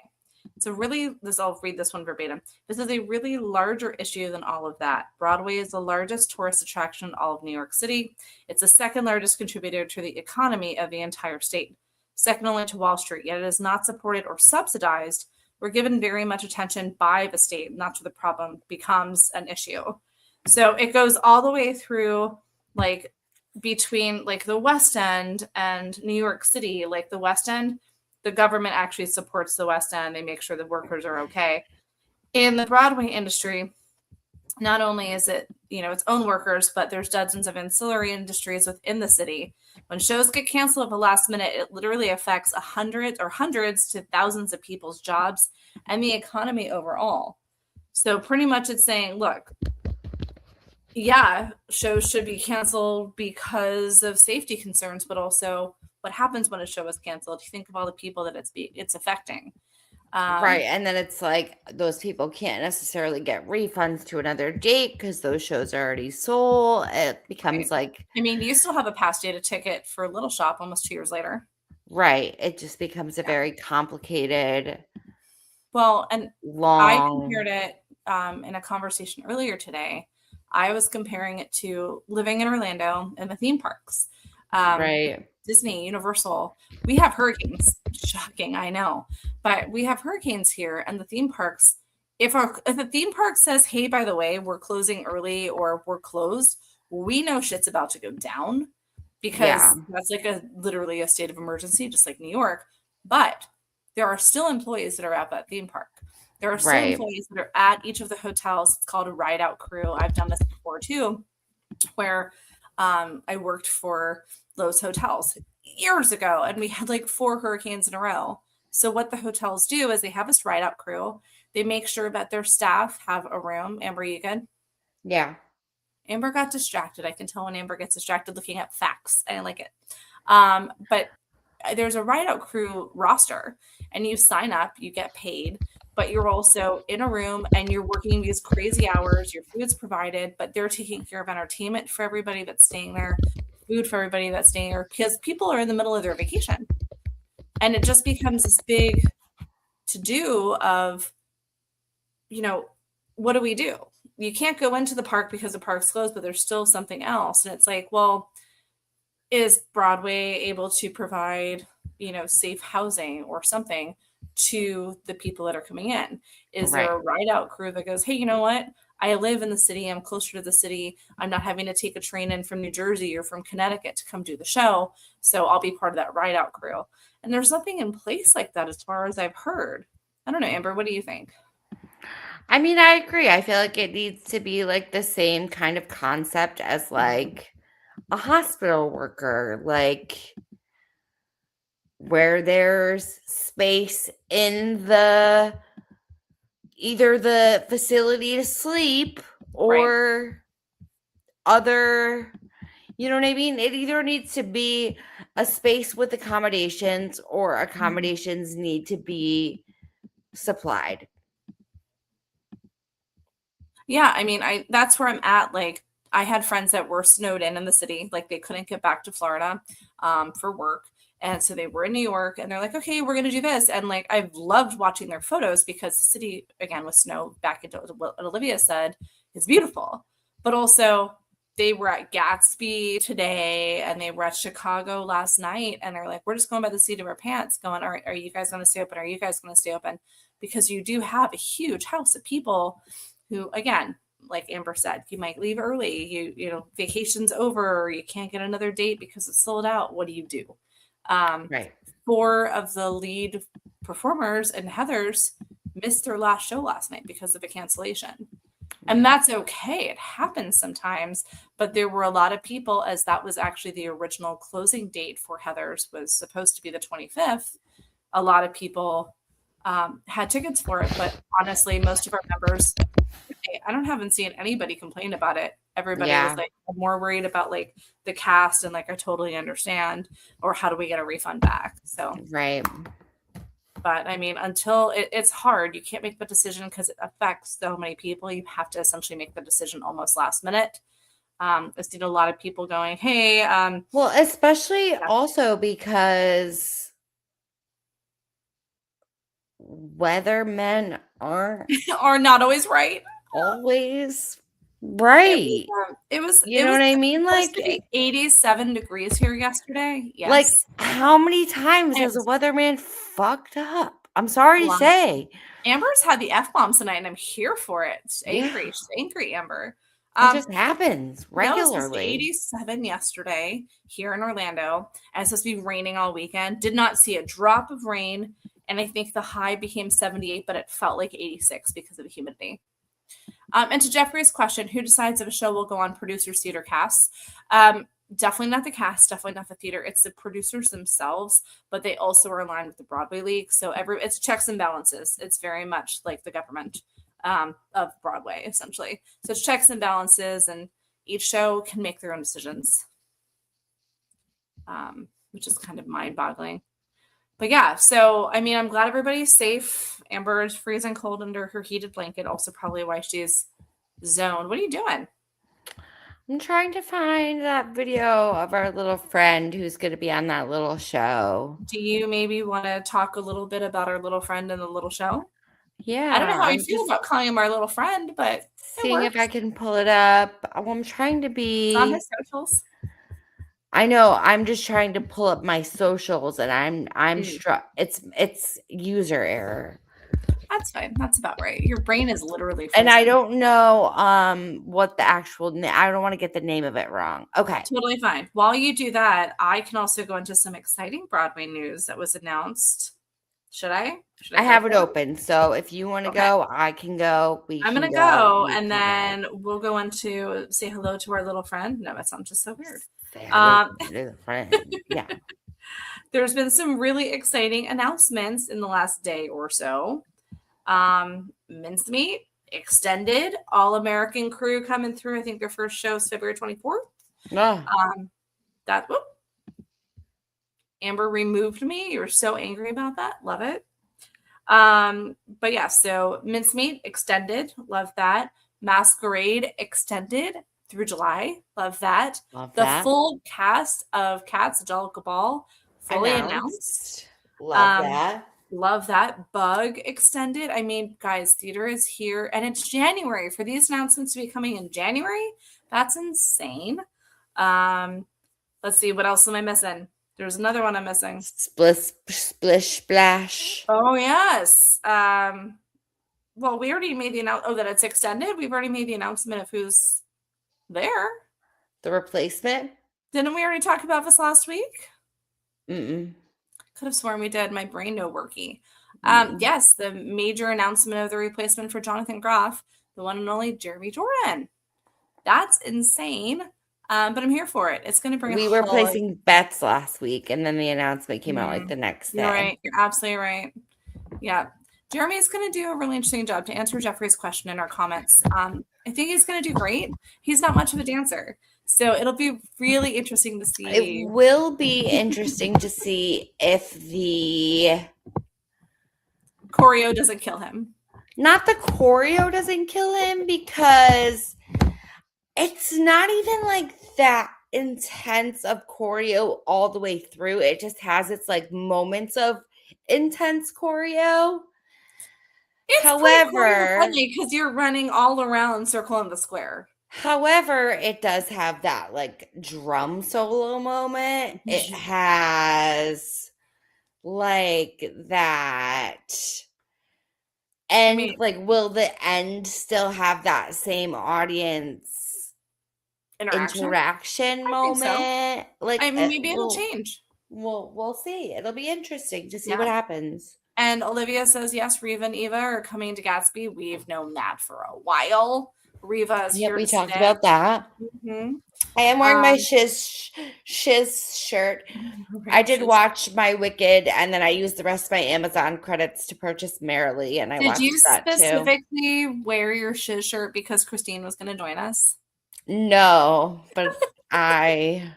I'll read this one verbatim. This is a really larger issue than all of that. Broadway is the largest tourist attraction in all of New York City. It's the second largest contributor to the economy of the entire state, second only to Wall Street, yet it is not supported or subsidized. We're given very much attention by the state, not to the problem becomes an issue. So it goes all the way through, like, between like the West End and New York City. Like the West End, the government actually supports the West End. They make sure the workers are okay. In the Broadway industry, not only is it, its own workers, but there's dozens of ancillary industries within the city. When shows get canceled at the last minute, it literally affects hundreds to thousands of people's jobs and the economy overall. So pretty much it's saying, look, yeah, shows should be canceled because of safety concerns, but also what happens when a show is canceled? You think of all the people that it's affecting. Right. And then it's like those people can't necessarily get refunds to another date because those shows are already sold. It becomes like, I mean, you still have a past date ticket for Little Shop almost 2 years later. right. It just becomes a very complicated, well, and long. I compared it in a conversation earlier today. I was comparing it to living in Orlando and the theme parks. Right. Disney, Universal. We have hurricanes. Shocking, I know. But we have hurricanes here, and the theme parks, if the theme park says, hey, by the way, we're closing early or we're closed, we know shit's about to go down because that's like literally a state of emergency, just like New York. But there are still employees that are at that theme park. There are still employees that are at each of the hotels. It's called a ride-out crew. I've done this before too, where I worked for Lowe's Hotels years ago, and we had like 4 hurricanes in a row. So what the hotels do is they have this ride-out crew. They make sure that their staff have a room. Amber, you good? Yeah. Amber got distracted. I can tell when Amber gets distracted looking at facts. I like it. But there's a ride-out crew roster, and you sign up, you get paid. but you're also in a room and you're working these crazy hours. Your food's provided, but they're taking care of entertainment for everybody that's staying there, food for everybody that's staying there, because people are in the middle of their vacation. And it just becomes this big to do of, what do we do? You can't go into the park because the park's closed, but there's still something else. And it's like, well, is Broadway able to provide, safe housing or something to the people that are coming in? Is there a ride out crew that goes, hey, you know what? I live in the city. I'm closer to the city. I'm not having to take a train in from New Jersey or from Connecticut to come do the show. So I'll be part of that ride out crew. And there's nothing in place like that as far as I've heard. I don't know, Amber, what do you think? I mean, I agree. I feel like it needs to be like the same kind of concept as like a hospital worker, like where there's space in either the facility to sleep or other, you know what I mean? It either needs to be a space with accommodations or accommodations need to be supplied. Yeah, I mean, that's where I'm at. Like, I had friends that were snowed in the city, like they couldn't get back to Florida for work. And so they were in New York and they're like, okay, we're going to do this. And like, I've loved watching their photos because the city, again, with snow, back into what Olivia said, is beautiful. But also, they were at Gatsby today and they were at Chicago last night. And they're like, we're just going by the seat of our pants going, all right, are you guys going to stay open? Are you guys going to stay open? Because you do have a huge house of people who, again, like Amber said, you might leave early, vacation's over, or you can't get another date because it's sold out. What do you do? Right. 4 of the lead performers and Heather's missed their last show last night because of a cancellation. And that's okay. It happens sometimes, but there were a lot of people, as that was actually the original closing date for Heather's was supposed to be the 25th. A lot of people had tickets for it, but honestly, most of our members, haven't seen anybody complain about it. Everybody was like more worried about like the cast and like, I totally understand, or how do we get a refund back? So, right. But I mean, until it's hard, you can't make the decision because it affects so many people. You have to essentially make the decision almost last minute. I've seen a lot of people going, hey, well, especially also because weathermen are not always right. Always right. It was you know what I mean? Like 87 degrees here yesterday. Yes. Like how many times has a weatherman fucked up? I'm sorry to say. Amber's had the F-bombs tonight and I'm here for it. She's angry. She's angry, Amber. It just happens regularly. 87 yesterday here in Orlando. And it's supposed to be raining all weekend. Did not see a drop of rain. And I think the high became 78, but it felt like 86 because of the humidity. And to Jeffrey's question, who decides if a show will go on producers, theater casts? Definitely not the cast, definitely not the theater. It's the producers themselves, but they also are aligned with the Broadway League. So it's checks and balances. It's very much like the government of Broadway, essentially. So it's checks and balances, and each show can make their own decisions, which is kind of mind-boggling. But yeah, so I mean, I'm glad everybody's safe. Amber is freezing cold under her heated blanket, also probably why she's zoned. What are you doing? I'm trying to find that video of our little friend who's going to be on that little show. Do you maybe want to talk a little bit about our little friend in the little show? Yeah. I don't know how you feel about calling him our little friend, but seeing if I can pull it up. Well, I'm trying to be it's on his socials. I know. I'm just trying to pull up my socials, and I'm it's user error. That's fine. That's about right. Your brain is literally frozen. And I don't know what the actual I don't want to get the name of it wrong. Okay. Totally fine. While you do that, I can also go into some exciting Broadway news that was announced. Should I have it open. So if you want to go, I can go. I'm going to go, and then we'll go into say hello to our little friend. No, that sounds just so weird. Yeah. There's been some really exciting announcements in the last day or so. Mincemeat extended, All American crew coming through. I think their first show is February 24th. Amber removed me. You were so angry about that. Love it. But yeah, so Mincemeat extended, love that. Masquerade extended through July, love that. Love The that. full cast of Cats Angelica Ball fully announced. Love that. Love that. Bug extended. I mean, guys, theater is here and it's January. For these announcements to be coming in January, that's insane. Let's see, what else am I missing? There's another one I'm missing. Splish, splish, splash. Oh, yes. Well, we already made the announcement. Oh, that it's extended. We've already made the announcement of who's there. The replacement? Didn't we already talk about this last week? Mm-mm. Could have sworn we did. My brain no worky. Mm. Yes, the major announcement of the replacement for Jonathan Groff, the one and only Jeremy Jordan. That's insane. But I'm here for it. It's going to bring. We were placing bets last week, and then the announcement came out like the next day. You're right. You're absolutely right. Yeah. Jeremy's going to do a really interesting job to answer Jeffrey's question in our comments. I think he's going to do great. He's not much of a dancer. So it'll be really interesting to see. It will be interesting to see if the choreo doesn't kill him. Not the choreo doesn't kill him, because it's not even like that intense of choreo all the way through. It just has its like moments of intense choreo. It's however, funny because you're running all around circle in the square. However, it does have that like drum solo moment. It has like that. And like, will the end still have that same audience interaction moment? So. Like, I mean, maybe it'll change. We'll see. It'll be interesting to see what happens. And Olivia says, yes, Reva and Eva are coming to Gatsby. We've known that for a while. Reva is here. We talked about that. Mm-hmm. I am wearing my shiz shirt. I did watch my Wicked, and then I used the rest of my Amazon credits to purchase Merrily, and I watched that too. Did you specifically wear your shiz shirt because Christine was going to join us? No, but I...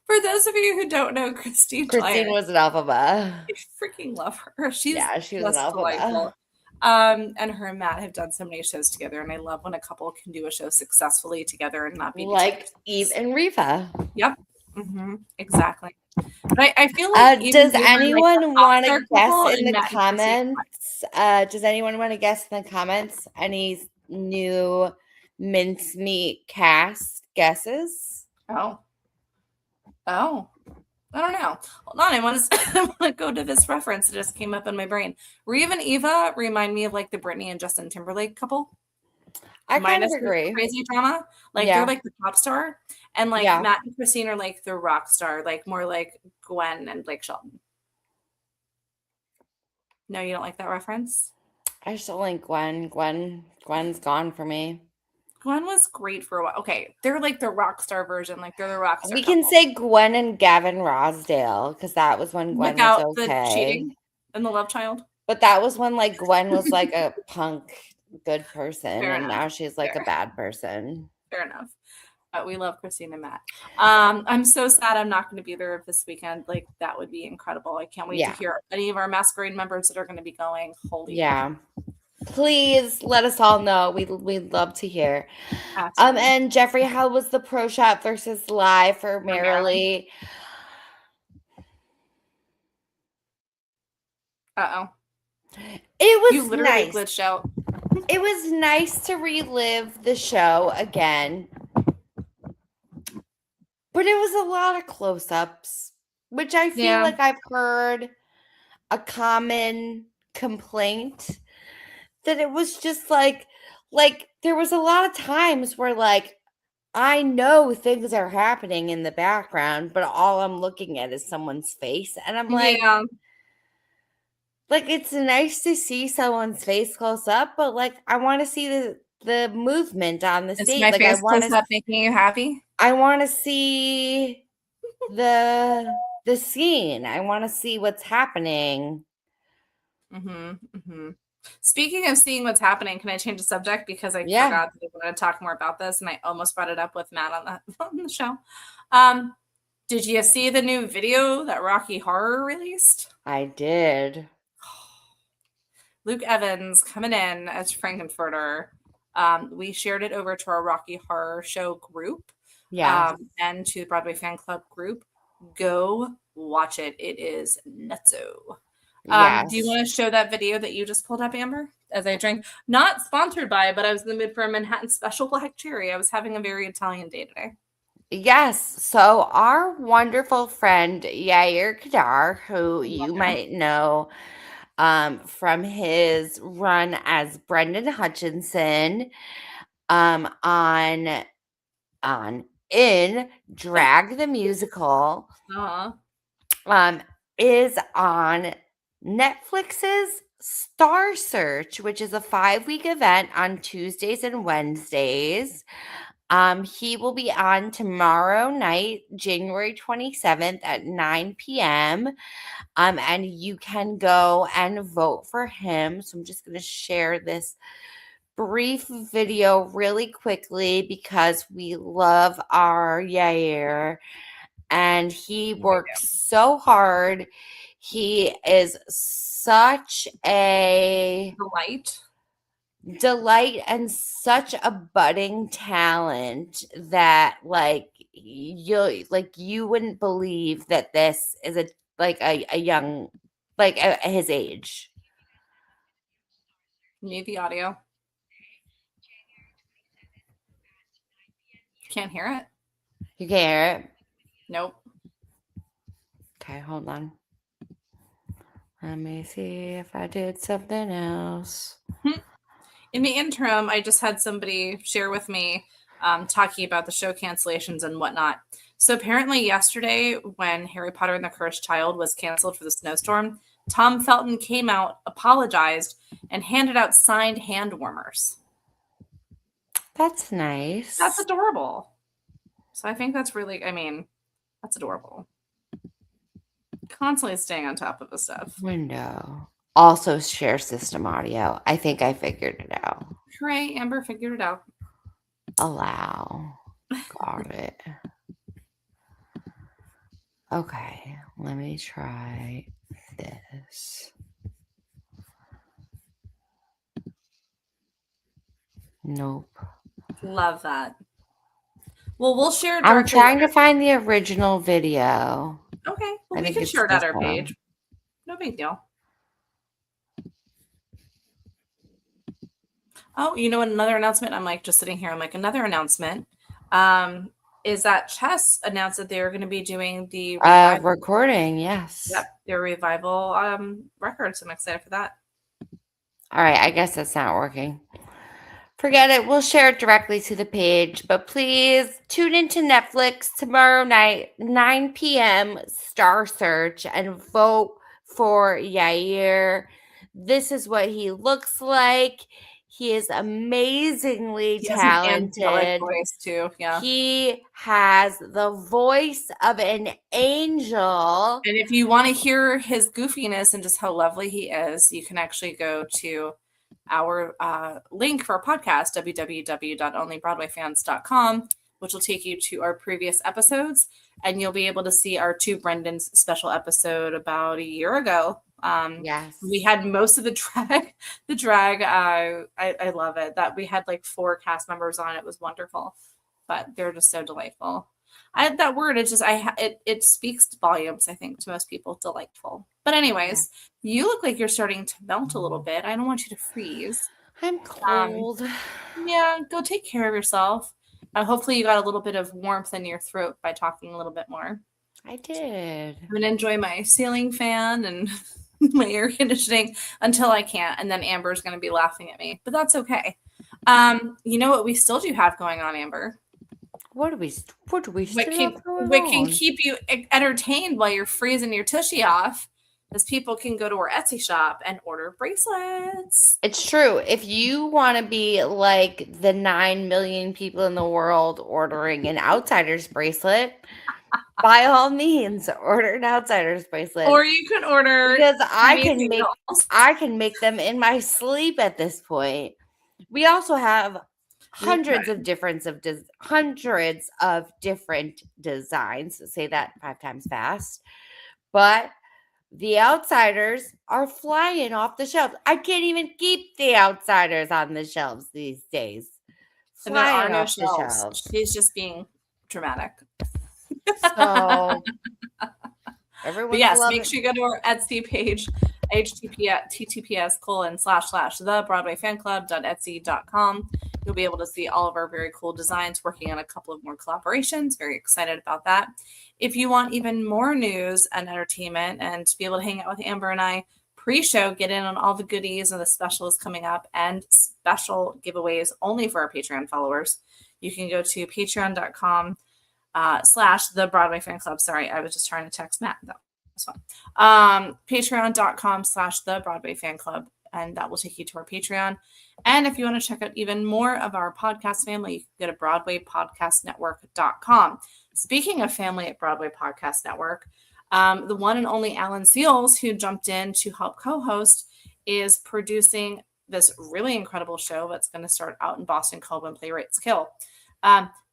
For those of you who don't know, Christine Dwyer, was an alphabet. I freaking love her. She was an alphabet. And her and Matt have done so many shows together, and I love when a couple can do a show successfully together and not be like Eve and Reva. Yep, exactly. But I feel like does anyone want to guess in the comments? Does anyone want to guess in the comments any new Mincemeat cast guesses? Oh, I don't know. Hold on, I want to go to this reference that just came up in my brain. Reva and Eva remind me of like the Britney and Justin Timberlake couple. I kind of agree. Crazy drama, like they're like the pop star, and like Matt and Christine are like the rock star, like more like Gwen and Blake Shelton. No, you don't like that reference? I just don't like Gwen. Gwen's gone for me. Gwen was great for a while. Okay, they're like the rock star version. Like they're the rock star. We can say Gwen and Gavin Rossdale because that was when Gwen was okay. The cheating and the love child. But that was when like Gwen was like a punk good person, and now she's like a bad person. Fair enough. But we love Christine and Matt. I'm so sad I'm not going to be there this weekend. Like that would be incredible. I can't wait to hear any of our Masquerade members that are going to be going. Holy Please let us all know. We'd love to hear. Absolutely. And Jeffrey, how was the pro shot versus live for Merrily? Uh-oh. It was you literally nice. Glitched out. It was nice to relive the show again. But it was a lot of close-ups, which I feel like I've heard a common complaint that it was just like there was a lot of times where like I know things are happening in the background, but all I'm looking at is someone's face, and I'm like, like it's nice to see someone's face close up, but like I want to see the movement on the stage. Is my like face close up making you happy? I want to see the scene. I want to see what's happening. Speaking of seeing what's happening, can I change the subject because I forgot that I wanted to talk more about this, and I almost brought it up with Matt on the show. Did you see the new video that Rocky Horror released? I did. Luke Evans coming in as Frankenfurter. We shared it over to our Rocky Horror Show group, Yeah. and to the Broadway Fan Club group. Go watch it. It is nutso. Yes. Do you want to show that video that you just pulled up, Amber? As I drank, not sponsored by, but I was in the mood for a Manhattan Special Black Cherry. I was having a very Italian day today. Yes. So our wonderful friend Yair Kadar, who you might know from his run as Brendan Hutchinson on in Drag the Musical, is on Netflix's Star Search, which is a 5-week event on Tuesdays and Wednesdays. He will be on tomorrow night, January 27th at 9 p.m. And you can go and vote for him. So I'm just going to share this brief video really quickly because we love our Yair and he works so hard. He is such a delight and such a budding talent that you wouldn't believe that this is a young his age. Need the audio. Can't hear it. You can't hear it? Nope. Okay, hold on. Let me see if I did something else. In the interim, I just had somebody share with me talking about the show cancellations and whatnot. So apparently yesterday when Harry Potter and the Cursed Child was canceled for the snowstorm, Tom Felton came out, apologized, and handed out signed hand warmers. That's nice. That's adorable. So I think that's really, that's adorable. Constantly staying on top of the stuff. Window. Also share system audio. I think I figured it out. Hooray, Amber figured it out. Allow. Got it. Okay, let me try this. Nope. Love that. Well, we'll share. I'm trying to find the original video. Okay, well, we can share it at our page. No big deal. Oh, you know what? Another announcement. I'm like just sitting here. I'm like another announcement. Is that Chess announced that they're going to be doing the recording? Yes. Yep, their revival records. I'm excited for that. All right, I guess that's not working. Forget it. We'll share it directly to the page. But please tune into Netflix tomorrow night, 9 p.m. Star Search, and vote for Yair. This is what he looks like. He is amazingly talented. An voice too. Yeah. He has the voice of an angel. And if you want to hear his goofiness and just how lovely he is, you can actually go to our link for our podcast, www.onlybroadwayfans.com, which will take you to our previous episodes, and you'll be able to see our two Brendan's special episode about a year ago. Yes, we had most of the drag. I love it that we had like 4 cast members on. It was wonderful, but they're just so delightful. That word, it just it speaks volumes, I think, to most people. Delightful. But anyways, you look like you're starting to melt a little bit. I don't want you to freeze. I'm cold. Yeah, go take care of yourself. Hopefully you got a little bit of warmth in your throat by talking a little bit more. I did. I'm gonna enjoy my ceiling fan and my air conditioning until I can't, and then Amber's gonna be laughing at me, but that's okay. You know what we still do have going on, Amber? What do we what can keep you entertained while you're freezing your tushy off is people can go to our Etsy shop and order bracelets. It's true. If you want to be like the 9 million people in the world ordering an Outsiders bracelet, by all means, order an Outsiders bracelet. Or you can order because I can make them in my sleep at this point. We also have hundreds of different designs. Say that 5 times fast. But the Outsiders are flying off the shelves. I can't even keep the Outsiders on the shelves these days. And there are Flying no off the shelves. shelves. She's just being dramatic. So But everyone's yes, loving. make sure you go to our Etsy page, https://thebroadwayfanclub.etsy.com. You'll be able to see all of our very cool designs, working on a couple of more collaborations. Very excited about that. If you want even more news and entertainment and to be able to hang out with Amber and I pre-show, get in on all the goodies and the specials coming up and special giveaways only for our Patreon followers, you can go to patreon.com / the Broadway fan club. Sorry, I was just trying to text Matt. That was fun. Patreon.com / the Broadway fan club. And that will take you to our Patreon. And if you want to check out even more of our podcast family, you can go to BroadwayPodcastNetwork.com. Speaking of family at Broadway Podcast Network, the one and only Alan Seals, who jumped in to help co-host, is producing this really incredible show that's going to start out in Boston called When Playwrights Kill.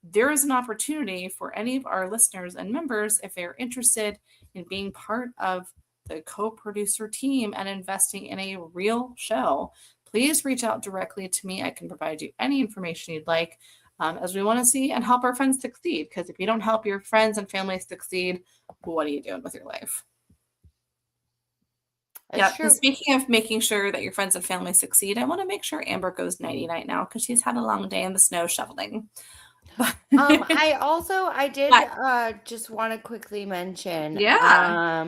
There is an opportunity for any of our listeners and members, if they're interested in being part of the co-producer team and investing in a real show, please reach out directly to me. I can provide you any information you'd like, as we want to see and help our friends succeed. Because if you don't help your friends and family succeed, what are you doing with your life? Yeah. Speaking of making sure that your friends and family succeed, I want to make sure Amber goes nighty-night now because she's had a long day in the snow shoveling. I did just want to quickly mention. Yeah.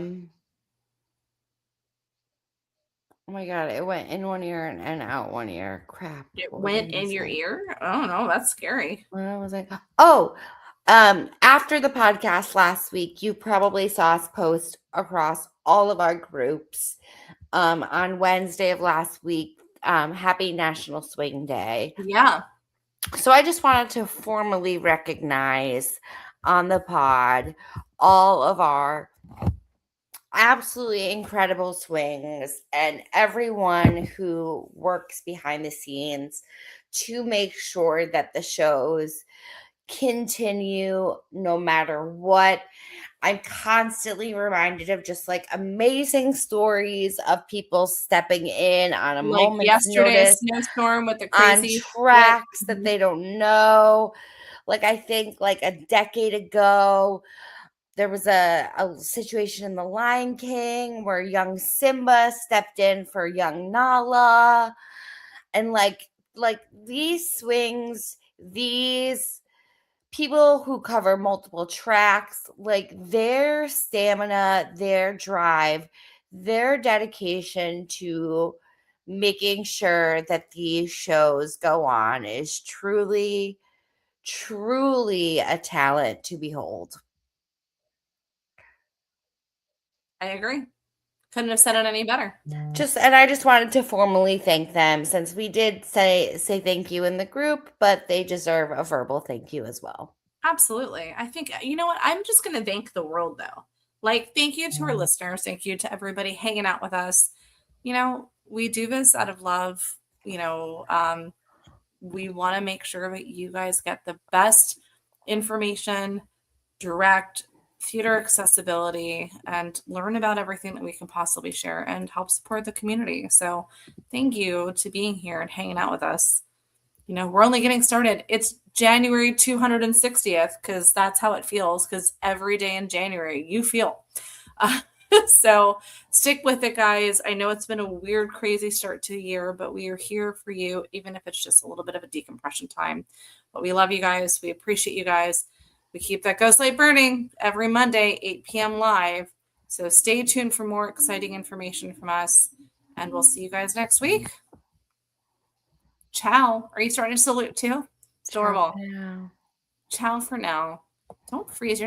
Oh my God, it went in one ear and out one ear. Crap. It went in your ear? Oh no, that's scary. And I was like, after the podcast last week, you probably saw us post across all of our groups on Wednesday of last week. Happy National Swing Day. Yeah. So I just wanted to formally recognize on the pod all of our absolutely incredible swings and everyone who works behind the scenes to make sure that the shows continue no matter what. I'm constantly reminded of just like amazing stories of people stepping in on a moment's notice, snowstorm with the crazy on tracks that they don't know. Like I think like a decade ago, there was a situation in The Lion King where young Simba stepped in for young Nala. And like these swings, these people who cover multiple tracks, like their stamina, their drive, their dedication to making sure that these shows go on is truly, truly a talent to behold. I agree. Couldn't have said it any better. I just wanted to formally thank them, since we did say thank you in the group, but they deserve a verbal thank you as well. Absolutely. I think, you know what? I'm just going to thank the world though. Like, thank you to our listeners. Thank you to everybody hanging out with us. You know, we do this out of love. You know, we want to make sure that you guys get the best information, direct theater accessibility, and learn about everything that we can possibly share and help support the community. So thank you to being here and hanging out with us. You know, we're only getting started. It's January 260th because that's how it feels, because every day in January you feel. So stick with it, guys. I know it's been a weird, crazy start to the year, but we are here for you, even if it's just a little bit of a decompression time. But we love you guys. We appreciate you guys. We keep that ghost light burning every Monday, 8 p.m. live. So stay tuned for more exciting information from us, and we'll see you guys next week. Ciao. Are you starting to salute too? It's adorable. Ciao for now. Don't freeze. You're not